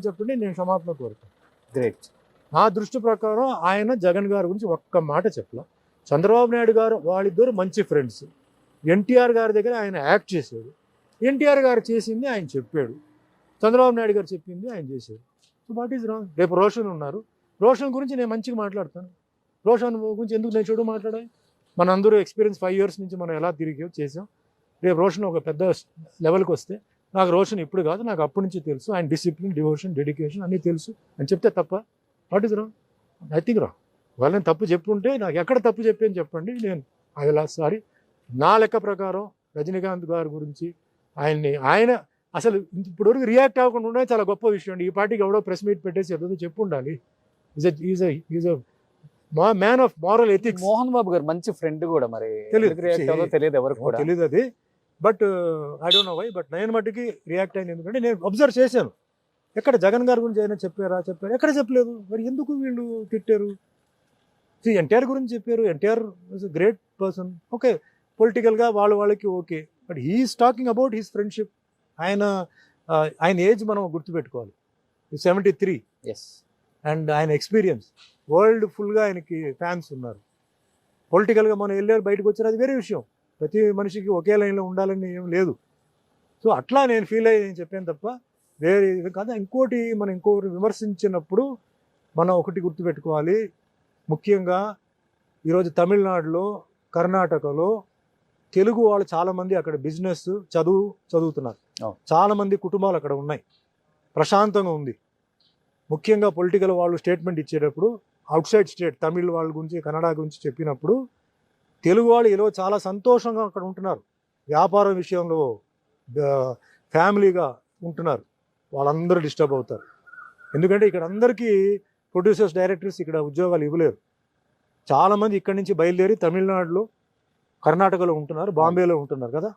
చెప్పండి, నేను క్షమాపణ కోరుతాను. గ్రేట్. నా దృష్టి ప్రకారం ఆయన జగన్ గారి గురించి ఒక్క మాట చెప్పలా. చంద్రబాబు నాయుడు గారు వాళ్ళిద్దరు మంచి ఫ్రెండ్స్. ఎన్టీఆర్ గారి దగ్గర ఆయన యాక్ట్ చేశాడు, ఎన్టీఆర్ గారు చేసింది ఆయన చెప్పాడు, చంద్రబాబు నాయుడు గారు చెప్పింది ఆయన చేశాడు. So what is wrong? రేపు రోషన్ ఉన్నారు, రోషన్ గురించి నేను మంచిగా మాట్లాడతాను. రోషన్ గురించి ఎందుకు నేను చెడు మాట్లాడాలి? మన అందరూ ఎక్స్పీరియన్స్ 5 years నుంచి మనం ఎలా తిరిగి చేసాం. రేపు రోషన్ ఒక పెద్ద లెవెల్కి వస్తే, నాకు రోషన్ ఇప్పుడు కాదు, నాకు అప్పటి నుంచి తెలుసు, ఆయన డిసిప్లిన్, డివోషన్, డెడికేషన్ అన్నీ తెలుసు అని చెప్తే తప్ప. What is wrong? Nothing wrong. వాళ్ళని తప్పు చెప్పుంటే నాకు ఎక్కడ తప్పు చెప్పని చెప్పండి, నేను అది సారీ. నా లెక్క ప్రకారం రజనీకాంత్ గారి గురించి ఆయన అసలు ఇప్పటివరకు రియాక్ట్ అవ్వకుండా ఉండడం చాలా గొప్ప విషయం అండి. ఈ పార్టీకి ఎవడో ప్రెస్ మీట్ పెట్టేసి ఏదో చెప్పు ఉండాలి. Is man of moral ethics. Mohan Babu garu మంచి ఫ్రెండ్ కూడా, మరి తెలియదు ఎవరికి కూడా తెలియదు అది. But I don't know why, but నేను మట్టుకి రియాక్ట్ అయింది. ఎందుకంటే నేను అబ్జర్వ్ చేశాను, ఎక్కడ జగన్ గారి గురించి అయినా చెప్పారు, ఎక్కడ చెప్పలేదు. మరి ఎందుకు వీళ్ళు తిట్టారు? ఎన్టీఆర్ గురించి చెప్పారు, NTR was a great person. Okay, పొలిటికల్గా వాళ్ళకి okay, but he's talking about his friendship. ఆయన ఏజ్ మనం గుర్తుపెట్టుకోవాలి, 73. అండ్ ఆయన ఎక్స్పీరియన్స్, వరల్డ్ ఫుల్గా ఆయనకి ఫ్యాన్స్ ఉన్నారు. పొలిటికల్గా మనం వెళ్ళారు, బయటకు వచ్చారు, అది వేరే విషయం. ప్రతి మనిషికి ఒకే లైన్లో ఉండాలని ఏం లేదు. సో అట్లా నేను ఫీల్ అయ్యి నేను చెప్పాను తప్ప వేరే కాదు. ఇంకొకటి విమర్శించినప్పుడు మనం ఒకటి గుర్తుపెట్టుకోవాలి, ముఖ్యంగా ఈరోజు తమిళనాడులో, కర్ణాటకలో తెలుగు వాళ్ళు చాలామంది అక్కడ బిజినెస్ చదువుతున్నారు. అవును. చాలా మంది కుటుంబాలు అక్కడ ఉన్నాయి, ప్రశాంతంగా ఉంది. ముఖ్యంగా పొలిటికల్ వాళ్ళు స్టేట్మెంట్ ఇచ్చేటప్పుడు అవుట్ సైడ్ స్టేట్ తమిళ్ వాళ్ళ గురించి కన్నడ గురించి చెప్పినప్పుడు తెలుగు వాళ్ళు ఏదో చాలా సంతోషంగా అక్కడ ఉంటున్నారు. వ్యాపారం విషయంలో ఫ్యామిలీగా ఉంటున్నారు. వాళ్ళందరూ డిస్టర్బ్ అవుతారు. ఎందుకంటే ఇక్కడ అందరికీ ప్రొడ్యూసర్స్ డైరెక్టర్స్ ఇక్కడ ఉద్యోగాలు ఇవ్వలేరు. చాలామంది ఇక్కడి నుంచి బయలుదేరి తమిళనాడులో కర్ణాటకలో ఉంటున్నారు, బాంబేలో ఉంటున్నారు కదా.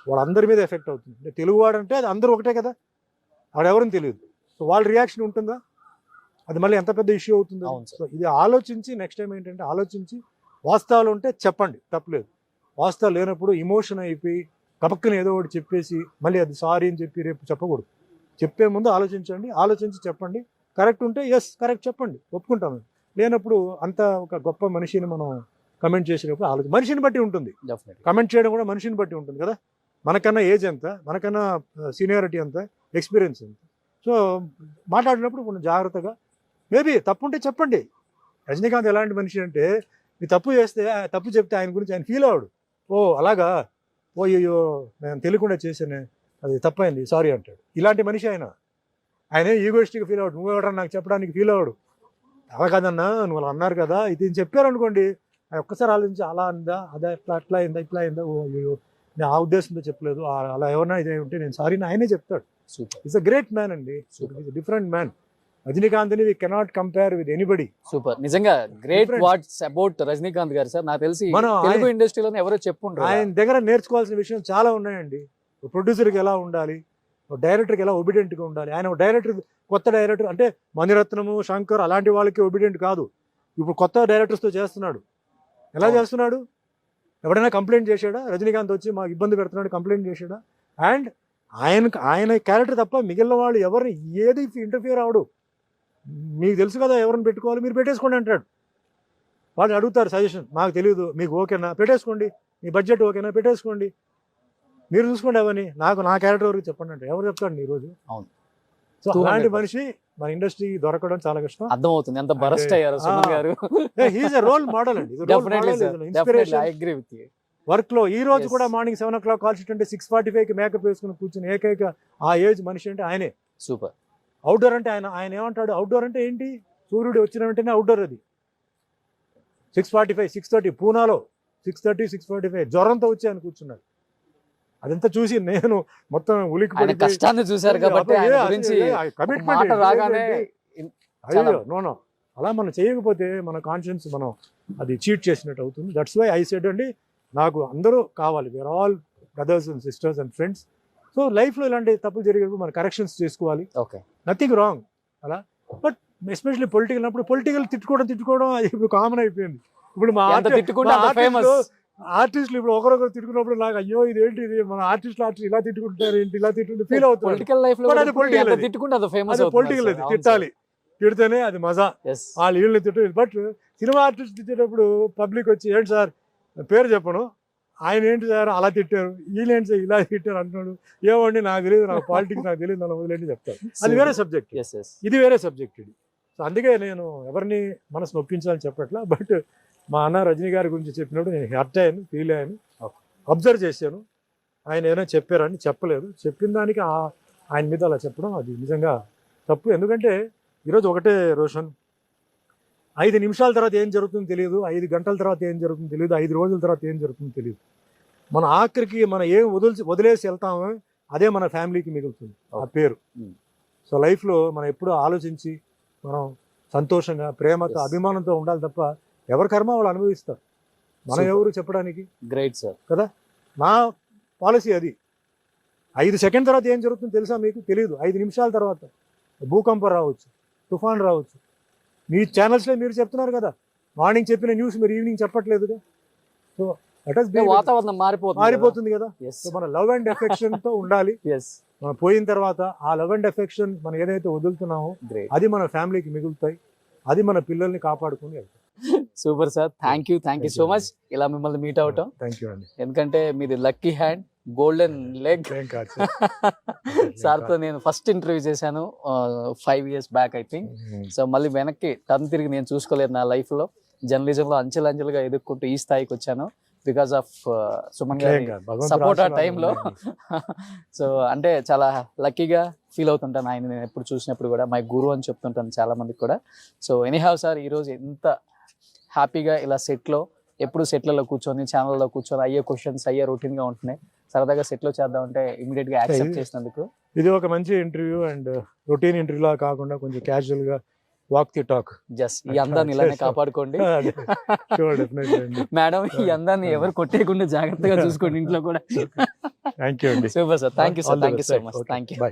వాళ్ళందరి మీద ఎఫెక్ట్ అవుతుంది. అంటే తెలుగువాడు అంటే అది అందరూ ఒకటే కదా, ఆడెవరని తెలియదు. సో వాళ్ళ రియాక్షన్ ఉంటుందా, అది మళ్ళీ ఎంత పెద్ద ఇష్యూ అవుతుందో. సో ఇది ఆలోచించి నెక్స్ట్ టైం ఏంటంటే ఆలోచించి వాస్తవాలు ఉంటే చెప్పండి, తప్పలేదు. వాస్తవాలు లేనప్పుడు ఇమోషన్ అయిపోయి కపక్కన ఏదో ఒకటి చెప్పేసి మళ్ళీ అది సారీ అని చెప్పి రేపు చెప్పకూడదు. చెప్పే ముందు ఆలోచించండి, ఆలోచించి చెప్పండి. కరెక్ట్ ఉంటే ఎస్ కరెక్ట్ చెప్పండి, ఒప్పుకుంటాము. లేనప్పుడు అంత ఒక గొప్ప మనిషిని మనం కమెంట్ చేసేటప్పుడు ఆలోచన మనిషిని బట్టి ఉంటుంది. కమెంట్ చేయడం కూడా మనిషిని బట్టి ఉంటుంది కదా. మనకన్నా ఏజ్ ఎంత, మనకన్నా సీనియారిటీ ఎంత, ఎక్స్పీరియన్స్ ఎంత. సో మాట్లాడినప్పుడు కొంచెం జాగ్రత్తగా, మేబీ తప్పు ఉంటే చెప్పండి. రజనీకాంత్ ఎలాంటి మనిషి అంటే మీ తప్పు చేస్తే తప్పు చెప్తే ఆయన గురించి ఆయన ఫీల్ అవ్వడు. ఓ అలాగా, ఓ అయ్యో నేను తెలియకుండా చేశానే, అది తప్పైంది, సారీ అంటాడు. ఇలాంటి మనిషి ఆయన ఈగోయిస్టిక్గా ఫీల్ అవ్వడు. నువ్వు ఎవడన్నా నాకు చెప్పడానికి ఫీల్ అవ్వడు. అలా కాదన్నా నువ్వు అలా అన్నారు కదా, ఇది చెప్పారనుకోండి, అది ఒక్కసారి ఆలోచించి అలా అందా, అదే అట్లా అయిందా, ఇట్లా అయిందా, ఓ అయ్యో నేను ఆ ఉద్దేశంతో చెప్పలేదు, అలా ఎవరైనా ఇదే ఉంటే నేను సారీ ఆయనే చెప్తాడు. Super. It's a great man అండి, డిఫరెంట్ మ్యాన్. రజనీకాంత్ని we cannot compare with anybody. Super, నిజంగా great what's about Rajinikanth garu sir. నాకు తెలిసి తెలుగు ఇండస్ట్రీలో ఎవరో చెప్పుంటారు. ఆయన దగ్గర నేర్చుకోవాల్సిన విషయం చాలా ఉన్నాయండి. ప్రొడ్యూసర్కి ఎలా ఉండాలి, డైరెక్టర్కి ఎలా ఒబిడెంట్గా ఉండాలి. ఆయన డైరెక్టర్, కొత్త డైరెక్టర్ అంటే మణిరత్నము, శంకర్ అలాంటి వాళ్ళకి ఒబిడెంట్ కాదు. ఇప్పుడు కొత్త డైరెక్టర్స్తో చేస్తున్నాడు. ఎలా చేస్తున్నాడు? ఎవడైనా కంప్లైంట్ చేశాడా? రజనీకాంత్ వచ్చి మాకు ఇబ్బంది పెడుతున్నాడు కంప్లైంట్ చేశాడా? అండ్ ఆయన క్యారెక్టర్ తప్ప మిగిలిన వాళ్ళు ఎవరిని ఏది ఇంటర్ఫియర్ అవడు. మీకు తెలుసు కదా ఎవరిని పెట్టుకోవాలి, మీరు పెట్టేసుకోండి అంటాడు. వాళ్ళు అడుగుతారు సజెషన్, మాకు తెలియదు, మీకు ఓకేనా పెట్టేసుకోండి, మీ బడ్జెట్ ఓకేనా పెట్టేసుకోండి, మీరు చూసుకోండి అవన్నీ, నాకు నా క్యారెక్టర్ వరకు చెప్పండి అంటే ఎవరు చెప్తాడు ఈరోజు? అవును. సో అలాంటి మనిషి మన ఇండస్ట్రీ దొరకడం చాలా కష్టం. అర్థమవుతుంది ఎంత బరస్ట్ అయ్యారు సుమన్ గారు. హీఈస్ ఎ రోల్ మోడల్ అండి, ఇన్స్పిరేషన్. వర్క్ లో ఈ రోజు కూడా మార్నింగ్ 7 o'clock కాల్ షీట్ అంటే 6:45కి మేకప్ వేసుకుని కూర్చుని ఏకైక ఆ ఏజ్ మనిషి అంటే ఆయనే. సూపర్. అవుట్డోర్ అంటే ఆయన ఏమంటాడు, అవుట్డోర్ అంటే ఏంటి, సూర్యుడు వచ్చిన వెంటనే అవుట్డోర్. అది 6:45 6:30 పూనాలో 6:30 6:45 జ్వరంతో వచ్చి ఆయన కూర్చున్నాడు. అదంతా చూసి నేను మొత్తం ఉలికి కష్టాన్ని చూశారు కాబట్టి నో అలా మనం చేయకపోతే మన కాన్షియన్స్ మనం అది చీట్ చేసినట్టు అవుతుంది. దట్స్ వై ఐ సెడ్ అండి, నాకు అందరూ కావాలి, we're all brothers and sisters and friends. So లైఫ్లో ఇలాంటి తప్పులు జరిగేటప్పుడు మనం కరెక్షన్స్ చేసుకోవాలి, నథింగ్ రాంగ్ అలా. బట్ ఎస్పెషల్లీ పొలిటికల్ అప్పుడు పొలిటికల్ తిట్టుకోవడం అది ఇప్పుడు కామన్ అయిపోయింది. ఇప్పుడు మా ఆర్టిస్టులు ఇప్పుడు ఒకరొకరు తిట్టుకున్నప్పుడు నాకు అయ్యో ఇదేంటి, ఇది మన ఆర్టిస్టులు ఇలా తిట్టుకుంటారు ఏంటి, ఇలా తిట్టుకుంటే ఫీల్ అవుతుంది. పొలిటికల్ అది తిట్టాలి, తిడితేనే అది మజా. వాళ్ళు వీళ్ళని తిట్టు. బట్ సినిమా ఆర్టిస్ట్ తిట్టేటప్పుడు పబ్లిక్ వచ్చి ఏంటి సార్ పేరు చెప్పను, ఆయన ఏంటి సార్ అలా తిట్టారు, వీళ్ళేంటి సార్ ఇలా తిట్టారు అంటున్నాడు, ఏమండి నాకు తెలియదు, నాకు పాలిటిక్స్ నాకు తెలియదు అలా వదిలేంటి చెప్తారు. అది వేరే సబ్జెక్ట్, ఇది వేరే సబ్జెక్ట్ ఇది. సో అందుకే నేను ఎవరిని మనసు నొప్పించాలని చెప్పట్లా. బట్ మా అన్న రజనీ గారి గురించి చెప్పినప్పుడు నేను హర్ట్ అయ్యాను, ఫీల్ అయ్యాను, అబ్జర్వ్ చేశాను. ఆయన ఏమైనా చెప్పారని చెప్పలేదు. చెప్పిన దానికి ఆయన మీద అలా చెప్పడం అది నిజంగా తప్పు. ఎందుకంటే ఈరోజు ఒకటే రోషన్, 5 నిమిషాల తర్వాత ఏం జరుగుతుందో తెలియదు, 5 గంటల తర్వాత ఏం జరుగుతుందో తెలియదు, 5 రోజుల తర్వాత ఏం జరుగుతుందో తెలియదు. మన ఆఖరికి మనం ఏం వదిలేసి వెళ్తామో అదే మన ఫ్యామిలీకి మిగులుతుంది ఆ పేరు. సో లైఫ్లో మనం ఎప్పుడూ ఆలోచించి మనం సంతోషంగా, ప్రేమతో, అభిమానంతో ఉండాలి తప్ప ఎవరి కర్మ వాళ్ళు అనుభవిస్తారు, మనం ఎవరు చెప్పడానికి. గ్రేట్ సార్ కదా, నా పాలసీ అది. 5 సెకండ్ తర్వాత ఏం జరుగుతుందో తెలుసా మీకు? తెలియదు. 5 నిమిషాల తర్వాత భూకంపం రావచ్చు, తుఫాన్ రావచ్చు. మీ ఛానల్స్లో మీరు చెప్తున్నారు కదా, మార్నింగ్ చెప్పిన న్యూస్ మీరు ఈవినింగ్ చెప్పట్లేదుగా. సో వాతావరణం మారిపోతుంది కదా. సో మన లవ్ అండ్ ఎఫెక్షన్ తో ఉండాలి. మనం పోయిన తర్వాత ఆ లవ్ అండ్ ఎఫెక్షన్ మనం ఏదైతే వదులుతున్నామో అది మన ఫ్యామిలీకి మిగులుతాయి, అది మన పిల్లల్ని కాపాడుకుని వెళ్తాయి. Super sir, thank you so much ఇలా మిమ్మల్ని మీట్ అవటం. థ్యాంక్ యూ అండి. ఎందుకంటే మీది లక్కీ హ్యాండ్, గోల్డెన్ లెగ్. సార్తో నేను ఫస్ట్ ఇంటర్వ్యూ చేశాను 5 years back I think. So మళ్ళీ వెనక్కి టర్న్ తిరిగి నేను చూసుకోలేదు నా లైఫ్లో. జర్నలిజంలో అంచెలంచెలుగా ఎదుర్కొంటూ ఈ స్థాయికి వచ్చాను. బికాస్ ఆఫ్ సుమన్ గారి భగవంతుడి సపోర్ట్ ఆ ఆశీర్వాదం టైంలో. ఉందండి. సో అంటే చాలా లక్కీగా ఫీల్ అవుతుంటాను ఆయన నేను ఎప్పుడు చూసినప్పుడు కూడా మై గురు అని చెప్తుంటాను చాలా మందికి కూడా. సో ఎనీహావ్ సార్ ఈరోజు ఎంత హ్యాపీగా ఇలా సెట్లో ఎప్పుడు సెట్లలో కూర్చొని ఛానల్లో కూర్చొని అయ్యే క్వశ్చన్స్ అయ్యే రొటీన్గా ఉంటున్నాయి, సరదాగా సెట్లో చేద్దామంటే ఇమీడియట్గా యాక్సెప్ట్ చేసినందుకు. ఇది ఒక మంచి ఇంటర్వ్యూ అండ్ రొటీన్ ఇంటర్వ్యూలా కాకుండా కొంచెం క్యాజువల్ గా వాక్ ది టాక్. జస్ట్ ఈ అందాన్ని ఇలానే కాపాడుకోండి మేడం, ఈ అందాన్ని ఎవరు కొట్టేయకుండా జాగ్రత్తగా చూసుకోండి ఇంట్లో కూడా. థ్యాంక్ యూ అండి. Super sir, thank you sir, All the thank you best, so right. Much, Okay, thank you. bye.